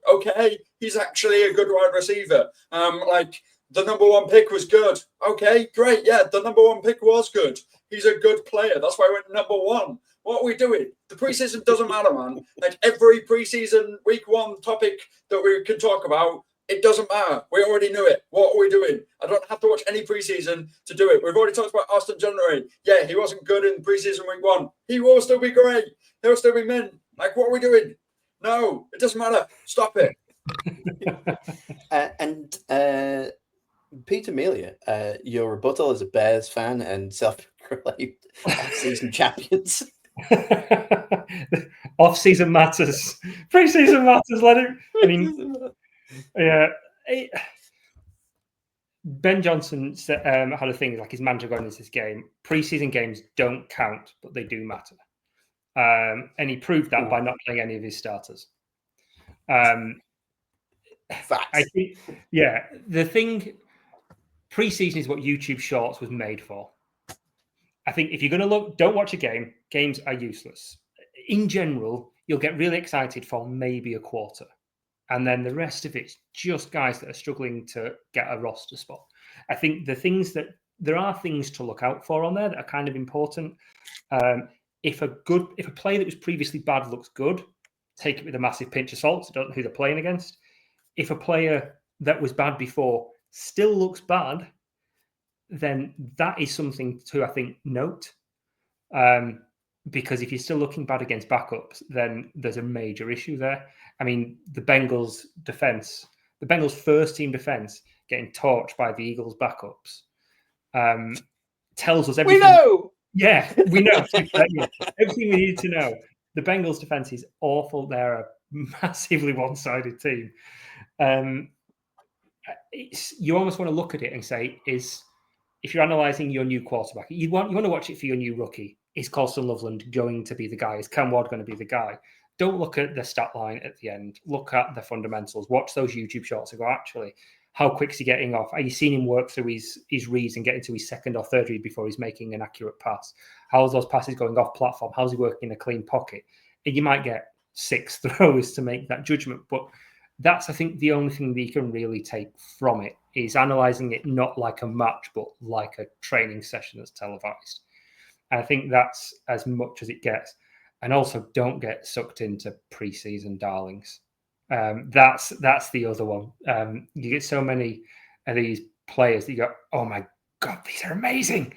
S3: Okay, he's actually a good wide receiver. The number 1 pick was good. Okay, great. Yeah, the number 1 pick was good. He's a good player. That's why he went number 1. What are we doing? The preseason doesn't matter, man. Like every preseason week 1 topic that we can talk about, it doesn't matter. We already knew it. What are we doing? I don't have to watch any preseason to do it. We've already talked about Austin January. Yeah, he wasn't good in preseason week 1. He will still be great. He'll still be min. Like, what are we doing? No, it doesn't matter. Stop it.
S1: Peter Melia, your rebuttal as a Bears fan and self-proclaimed off-season champions.
S2: Off-season matters. Pre-season matters. Let it. I mean, yeah. Ben Johnson had a thing like his manager going into this game. Pre-season games don't count, but they do matter. And he proved that by not playing any of his starters.
S1: Facts.
S2: I think, yeah, the thing, pre-season is what YouTube Shorts was made for. I think if you're going to look, don't watch a game. Games are useless. In general, you'll get really excited for maybe a quarter. And then the rest of it's just guys that are struggling to get a roster spot. I think there are things to look out for on there that are kind of important. If a player that was previously bad looks good, take it with a massive pinch of salt. So don't know who they're playing against. If a player that was bad before still looks bad, then that is something to, I think, note. Because if you're still looking bad against backups, then there's a major issue there. I mean, the Bengals' first team defense getting torched by the Eagles' backups tells us everything.
S1: We know!
S2: Yeah, we know. Everything we need to know. The Bengals' defense is awful. They're a massively one-sided team. You almost want to look at it and say, if you're analysing your new quarterback, you want to watch it for your new rookie. Is Colston Loveland going to be the guy? Is Cam Ward going to be the guy? Don't look at the stat line at the end. Look at the fundamentals. Watch those YouTube shorts and go, actually, how quick is he getting off? Are you seeing him work through his reads and get into his second or third read before he's making an accurate pass? How's those passes going off platform? How's he working in a clean pocket? And you might get 6 throws to make that judgment. But that's, I think, the only thing that you can really take from it is analysing it not like a match, but like a training session that's televised. And I think that's as much as it gets. And also, don't get sucked into preseason darlings. That's the other one. You get so many of these players that you go, oh my God, these are amazing.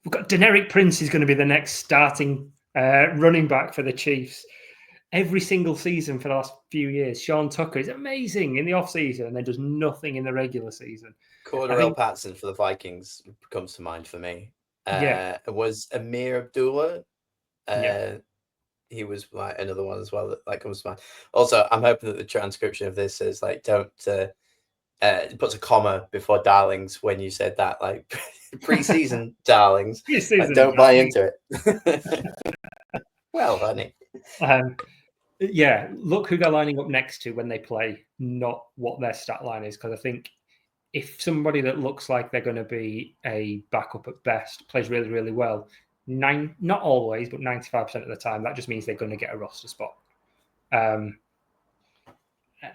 S2: We've got Deneric Prince is going to be the next starting running back for the Chiefs. Every single season for the last few years, Sean Tucker is amazing in the offseason and then does nothing in the regular season.
S1: Cordarrelle Patterson for the Vikings comes to mind for me. It was Amir Abdullah. He was like another one as well that comes to mind. Also, I'm hoping that the transcription of this is like, don't puts a comma before darlings when you said that, like preseason darlings.
S2: Preseason
S1: don't buy into it. Well, honey.
S2: Yeah, look who they're lining up next to when they play, not what their stat line is. Because I think if somebody that looks like they're going to be a backup at best plays really, really well, not always, but 95% of the time, that just means they're going to get a roster spot. And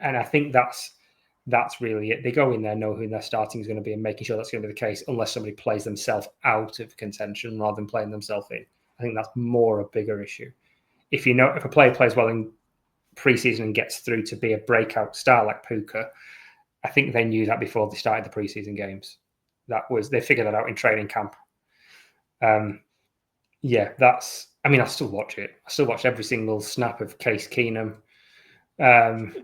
S2: I think that's really it. They go in there, know who their starting is going to be, and making sure that's going to be the case, unless somebody plays themselves out of contention rather than playing themselves in. I think that's more a bigger issue. If a player plays well in preseason and gets through to be a breakout star like Puka, I think they knew that before they started the preseason games. They figured that out in training camp. I still watch it. I still watch every single snap of Case Keenum against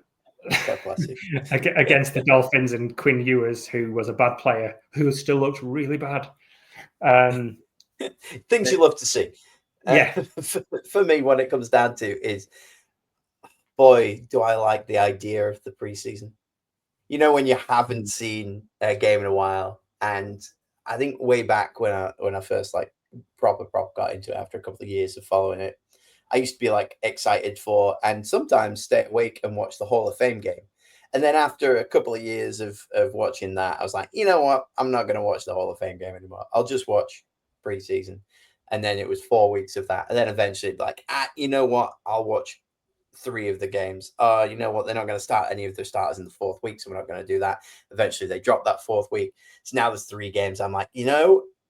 S2: the Dolphins and Quinn Ewers, who was a bad player, who still looks really bad.
S1: Things you love to see.
S2: Yeah.
S1: For me, what it comes down to is, boy, do I like the idea of the preseason. You know, when you haven't seen a game in a while, and I think way back when I first proper got into it after a couple of years of following it, I used to be excited for, and sometimes stay awake and watch the Hall of Fame game. And then after a couple of years of watching that, I was like, you know what? I'm not going to watch the Hall of Fame game anymore. I'll just watch preseason. And then it was 4 weeks of that. And then eventually you know what? I'll watch 3 of the games. You know what? They're not going to start any of their starters in the 4th week, so we're not going to do that. Eventually they dropped that 4th week. So now there's 3 games. I'm like,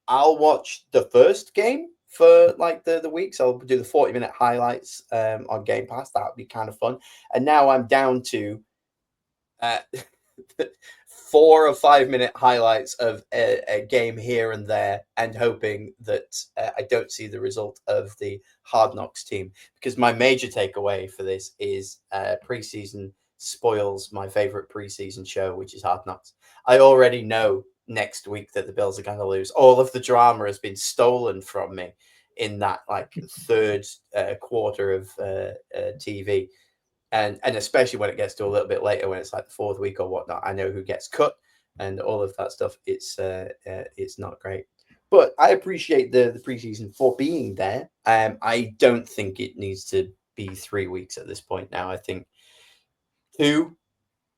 S1: I'll watch the first game for the weeks. I'll do the 40-minute highlights on Game Pass. That would be kind of fun. And now I'm down to 4 or 5 minute highlights of a game here and there, and hoping that I don't see the result of the Hard Knocks team. Because my major takeaway for this is preseason spoils my favorite preseason show, which is Hard Knocks. I already know next week that the Bills are going to lose. All of the drama has been stolen from me in that third quarter of TV. And especially when it gets to a little bit later, when it's the 4th week or whatnot, I know who gets cut and all of that stuff. It's not great. But I appreciate the preseason for being there. I don't think it needs to be 3 weeks at this point now. I think 2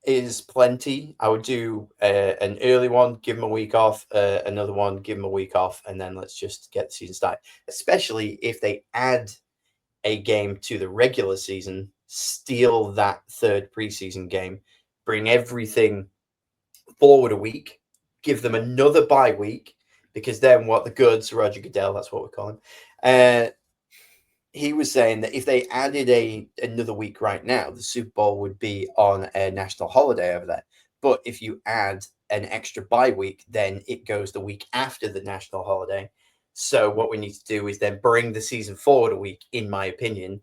S1: is plenty. I would do an early one, give them a week off, another one, give them a week off, and then let's just get the season started. Especially if they add a game to the regular season, steal that 3rd preseason game, bring everything forward a week, give them another bye week, because then the goods, Roger Goodell, that's what we call him, he was saying that if they added another week right now, the Super Bowl would be on a national holiday over there. But if you add an extra bye week, then it goes the week after the national holiday. So what we need to do is then bring the season forward a week, in my opinion.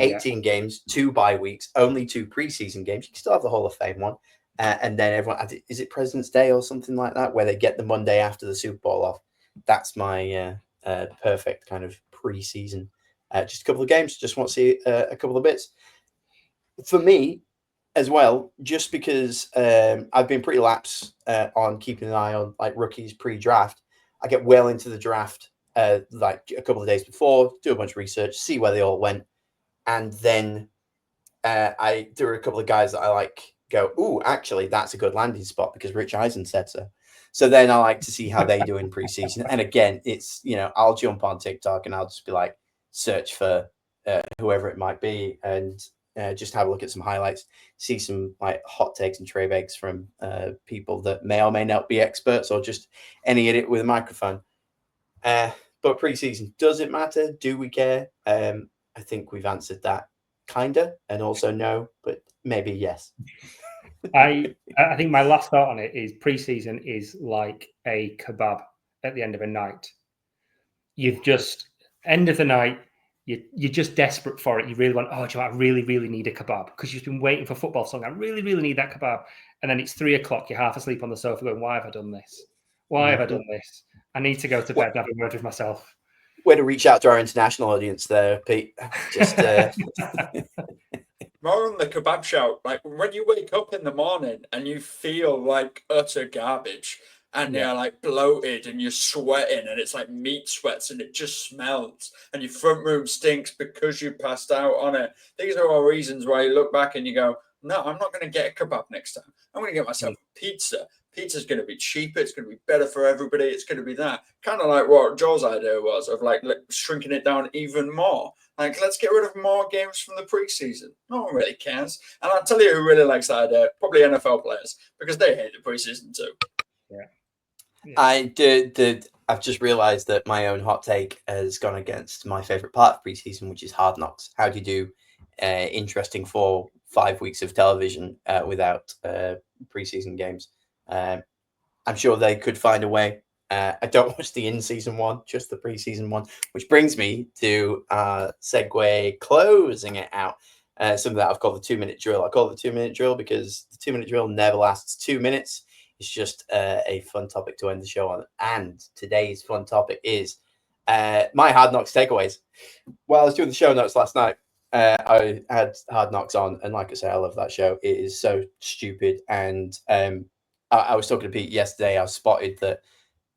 S1: 18 games, 2 bye weeks, only 2 preseason games. You can still have the Hall of Fame one. And then everyone, is it President's Day or something like that, where they get the Monday after the Super Bowl off? That's my perfect kind of preseason. Just a couple of games. Just want to see a couple of bits. For me, as well, just because I've been pretty lax on keeping an eye on rookies pre-draft. I get well into the draft a couple of days before, do a bunch of research, see where they all went, and then there are a couple of guys that I go, ooh, actually, that's a good landing spot because Rich Eisen said so. So then I like to see how they do in preseason. And again, it's, I'll jump on TikTok and I'll just be search for whoever it might be, and just have a look at some highlights, see some hot takes and trade bakes from people that may or may not be experts, or just any idiot with a microphone. But preseason, does it matter? Do we care? I think we've answered that kinda, and also no, but maybe yes.
S2: I think my last thought on it is preseason is like a kebab at the end of a night. You've just end of the night. You're just desperate for it. You really want, I really, really need a kebab, because you've been waiting for football song. I really, really need that kebab. And then it's 3 o'clock. You're half asleep on the sofa going, why have I done this? Why have I done this? I need to go to bed, have a word with myself.
S1: Way to reach out to our international audience there, Pete. Just
S3: more on the kebab shout. When you wake up in the morning and you feel like utter garbage, and they're like bloated and you're sweating and it's like meat sweats and it just smells and your front room stinks because you passed out on it. These are all reasons why you look back and you go, no, I'm not going to get a kebab next time. I'm going to get myself a pizza. Pizza's going to be cheaper. It's going to be better for everybody. It's going to be that. Kind of like what Joel's idea was of like shrinking it down even more. Like, let's get rid of more games from the preseason. No one really cares. And I'll tell you who really likes that idea. Probably NFL players, because they hate the preseason too.
S2: Yeah.
S1: I've just realised that my own hot take has gone against my favourite part of preseason, which is Hard Knocks. How do you do interesting 4-5 weeks of television without preseason games? I'm sure they could find a way. I don't watch the in-season one, just the preseason one, which brings me to segue closing it out. Something that I've called the 2-minute drill. I call it the 2-minute drill because the 2-minute drill never lasts 2 minutes. It's just a fun topic to end the show on. And today's fun topic is my Hard Knocks takeaways. While I was doing the show notes last night, I had Hard Knocks on. And like I say, I love that show. It is so stupid. And I was talking to Pete yesterday. I spotted that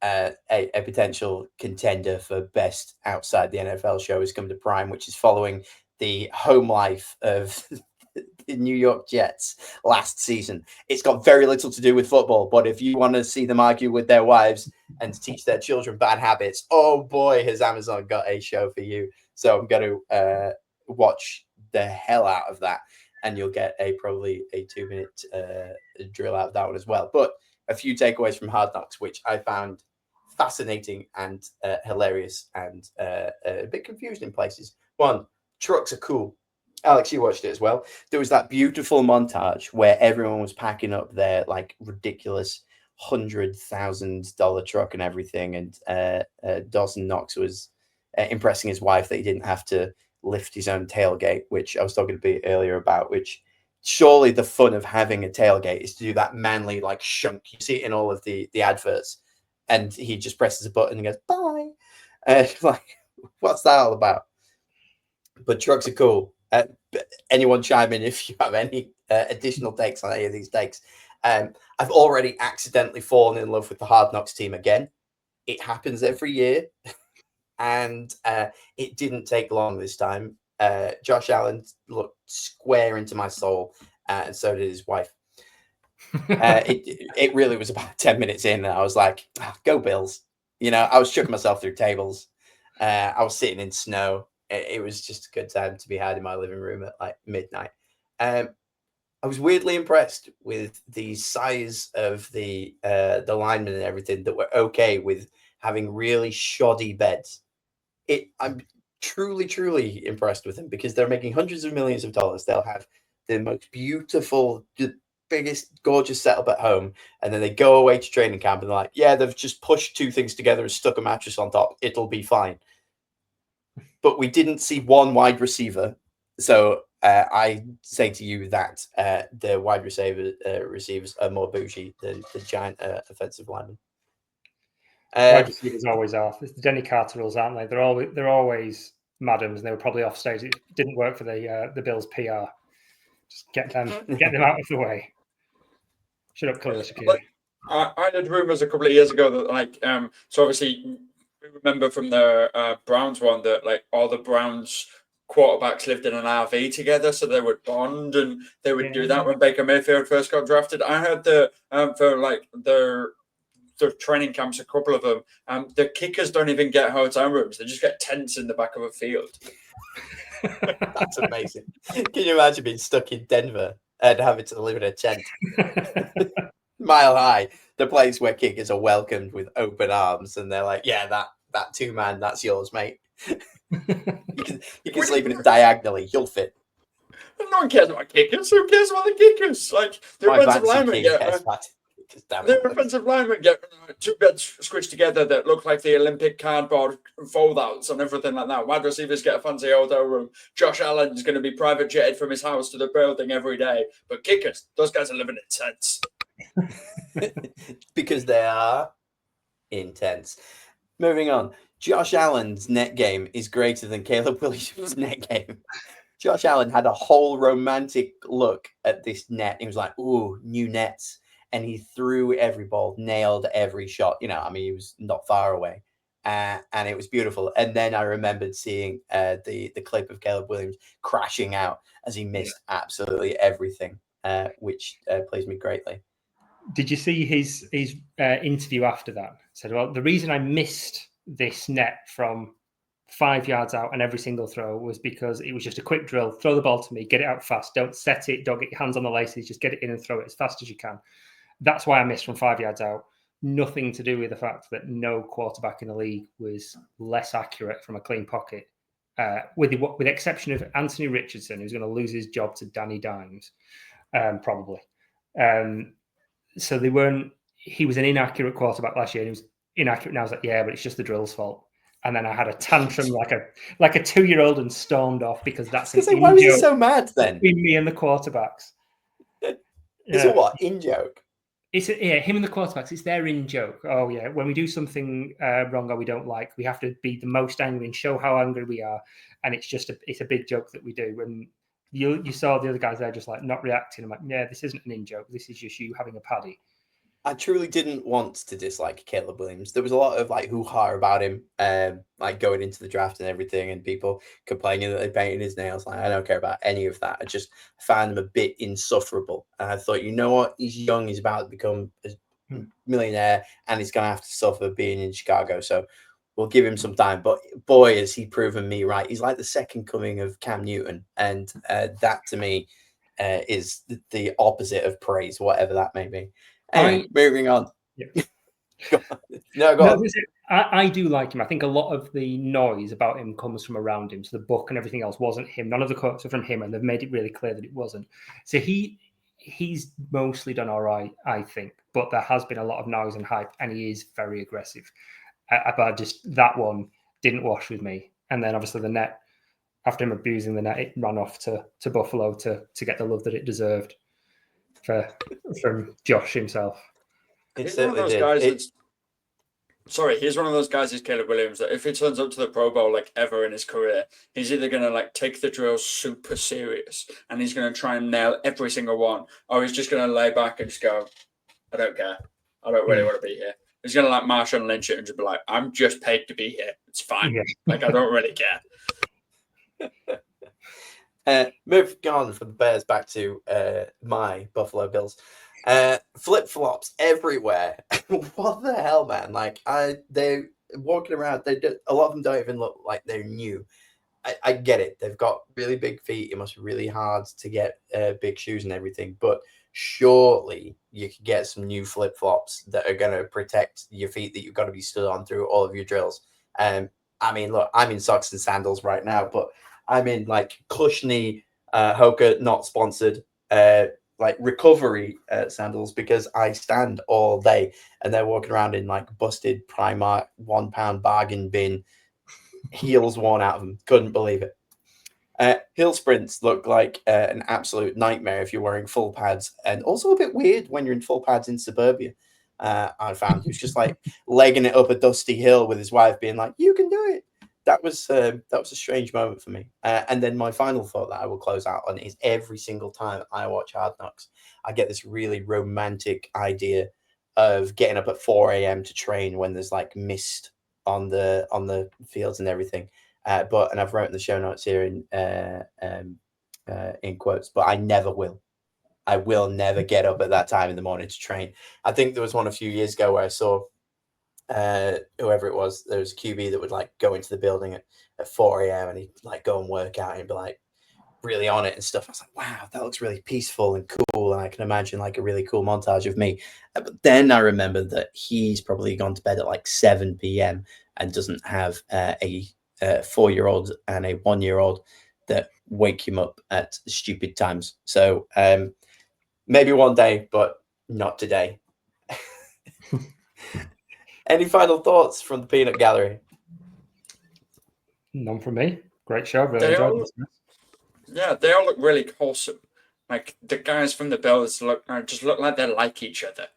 S1: a potential contender for best outside the NFL show is coming to Prime, which is following the home life of the New York Jets last season. It's got very little to do with football, but if you want to see them argue with their wives and teach their children bad habits, oh boy, has Amazon got a show for you. So I'm going to watch the hell out of that, and you'll get probably a 2-minute drill out of that one as well. But a few takeaways from Hard Knocks, which I found fascinating and hilarious and a bit confused in places. One, trucks are cool. Alex, you watched it as well. There was that beautiful montage where everyone was packing up their like ridiculous $100,000 truck and everything, and Dawson Knox was impressing his wife that he didn't have to lift his own tailgate, which I was talking to Pete earlier about, which surely the fun of having a tailgate is to do that manly like shunk. You see it in all of the adverts, and he just presses a button and goes, bye. Like, what's that all about? But trucks are cool. Anyone chime in if you have any additional takes on any of these takes. I've already accidentally fallen in love with the Hard Knocks team again. It happens every year. And it didn't take long this time. Josh Allen looked square into my soul, and so did his wife. It really was about 10 minutes in, and I was like, go Bills. You know, I was chucking myself through tables. I was sitting in snow. It was just a good time to be had in my living room at like midnight. I was weirdly impressed with the size of the linemen and everything that were okay with having really shoddy beds. I'm truly impressed with them because they're making hundreds of millions of dollars. They'll have the most beautiful, the biggest, gorgeous setup at home, and then they go away to training camp and they're like, yeah, they've just pushed two things together and stuck a mattress on top. It'll be fine. But we didn't see one wide receiver. I say to you that the wide receivers are more bougie than the giant offensive linemen.
S2: Wide receivers always are. It's the Denny Carter rules, aren't they? They're always madams, and they were probably off stage. It didn't work for the Bills' PR. Just get them out of the way. Shut up, Khalil Shakir.
S3: I heard rumors a couple of years ago that so obviously we remember from the Browns one that like all the Browns quarterbacks lived in an RV together, so they would bond and they would do that when Baker Mayfield first got drafted. I heard for like the training camps, a couple of them, the kickers don't even get hotel rooms; they just get tents in the back of a field.
S1: That's amazing. Can you imagine being stuck in Denver and having to live in a tent? Mile high, the place where kickers are welcomed with open arms, and they're like, "Yeah, that 2-man, that's yours, mate. you can sleep in it diagonally. You'll fit."
S3: No one cares about kickers. Who cares about the kickers? Like the offensive linemen get two beds squished together that look like the Olympic cardboard foldouts and everything like that. Wide receivers get a fancy hotel room. Josh Allen's going to be private jetted from his house to the building every day. But kickers, those guys are living in tents.
S1: Because they are intense. Moving on. Josh Allen's net game is greater than Caleb Williams' net game. Josh Allen had a whole romantic look at this net. He was like, ooh, new nets. and he threw every ball, nailed every shot. You know, I mean, he was not far away. And it was beautiful. And then I remembered seeing the clip of Caleb Williams crashing out as he missed absolutely everything, which pleased me greatly.
S2: Did you see his interview after that? Said, well, the reason I missed this net from 5 yards out and every single throw was because it was just a quick drill. Throw the ball to me, get it out fast. Don't set it. Don't get your hands on the laces. Just get it in and throw it as fast as you can. That's why I missed from 5 yards out. Nothing to do with the fact that no quarterback in the league was less accurate from a clean pocket, with the exception of Anthony Richardson, who's going to lose his job to Danny Dimes, probably. So they weren't. He was an inaccurate quarterback last year. And he was inaccurate now. I was like, yeah, but it's just the drill's fault. And then I had a tantrum like a 2-year-old and stormed off because that's an
S1: why was he so mad then?
S2: Between me and the quarterbacks.
S1: It's a what? In joke?
S2: It's him and the quarterbacks. It's their in joke. Oh yeah, when we do something wrong or we don't like, we have to be the most angry and show how angry we are. And it's just it's a big joke that we do. And you saw the other guys there just like not reacting. I'm like, yeah, this isn't an in joke. This is just you having a paddy.
S1: I truly didn't want to dislike Caleb Williams. There was a lot of like hoo-ha about him, like going into the draft and everything, and people complaining that they painted his nails. Like, I don't care about any of that. I just found him a bit insufferable. And I thought, you know what? He's young. He's about to become a millionaire, and he's going to have to suffer being in Chicago. So we'll give him some time. But boy, has he proven me right. He's like the second coming of Cam Newton. And that to me is the opposite of praise, whatever that may be. Anyway, moving on.
S2: Yeah.
S1: Go on.
S2: I do like him. I think a lot of the noise about him comes from around him. So the book and everything else wasn't him. None of the quotes are from him, and they've made it really clear that it wasn't. So he's mostly done all right, I think. But there has been a lot of noise and hype, and he is very aggressive. But just that one didn't wash with me. And then obviously the net, after him abusing the net, it ran off to Buffalo to get the love that it deserved from Josh himself.
S1: It
S3: He's one of those guys he's one of those guys, is Caleb Williams, that if he turns up to the Pro Bowl like ever in his career, he's either going to like take the drills super serious and he's going to try and nail every single one, or he's just going to lay back and just go, I don't care. I don't really want to be here. He's going to like Marshawn Lynch it and just be like, I'm just paid to be here. It's fine. Yeah. Like, I don't really care.
S1: Move on from the Bears back to my Buffalo Bills. Flip-flops everywhere. What the hell, man? Like, they're walking around. A lot of them don't even look like they're new. I get it. They've got really big feet. It must be really hard to get big shoes and everything. But surely you could get some new flip-flops that are going to protect your feet that you've got to be stood on through all of your drills. I mean, look, I'm in socks and sandals right now, but I'm in like cushiony Hoka, not sponsored, like recovery sandals because I stand all day, and they're walking around in like busted Primark £1 bargain bin, heels worn out of them. Couldn't believe it. Hill sprints look like an absolute nightmare if you're wearing full pads, and also a bit weird when you're in full pads in suburbia. I found he was just like legging it up a dusty hill with his wife being like, "You can do it." That was a strange moment for me. And then my final thought that I will close out on is every single time I watch Hard Knocks, I get this really romantic idea of getting up at 4 a.m. to train when there's like mist on the fields and everything. And I've written the show notes here in quotes, but I never will. I will never get up at that time in the morning to train. I think there was one a few years ago where I saw whoever it was, there was a QB that would like go into the building at 4 a.m. and he'd like go and work out and he'd be like really on it and stuff. I was like, wow, that looks really peaceful and cool. And I can imagine like a really cool montage of me. But then I remembered that he's probably gone to bed at like 7 p.m. and doesn't have a 4-year-old and a 1-year-old that wake him up at stupid times. So maybe one day, but not today. Any final thoughts from the Peanut Gallery?
S2: None from me. Great show. Really enjoyed this.
S3: Yeah, they all look really wholesome. Like the guys from the Bills just look like they like each other,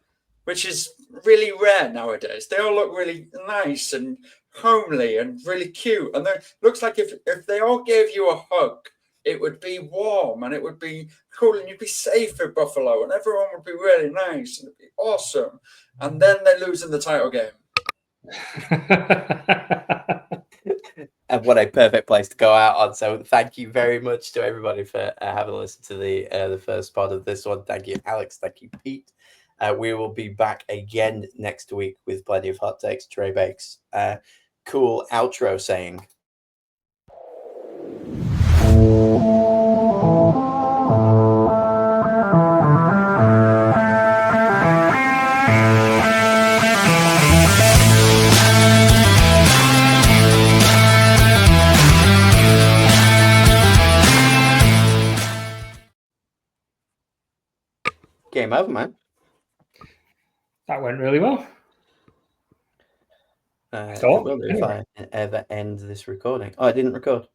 S3: which is really rare nowadays. They all look really nice and homely and really cute. And it looks like if they all gave you a hug it would be warm and it would be cool and you'd be safe at Buffalo and everyone would be really nice and it'd be awesome. And then they lose in the title game.
S1: And what a perfect place to go out on. So thank you very much to everybody for having listened to the first part of this one. Thank you, Alex. Thank you, Pete. We will be back again next week with plenty of hot takes. Trey Bakes. Cool outro saying. Game over, man.
S2: That went really well.
S1: It will do if I ever end this recording. Oh, I didn't record.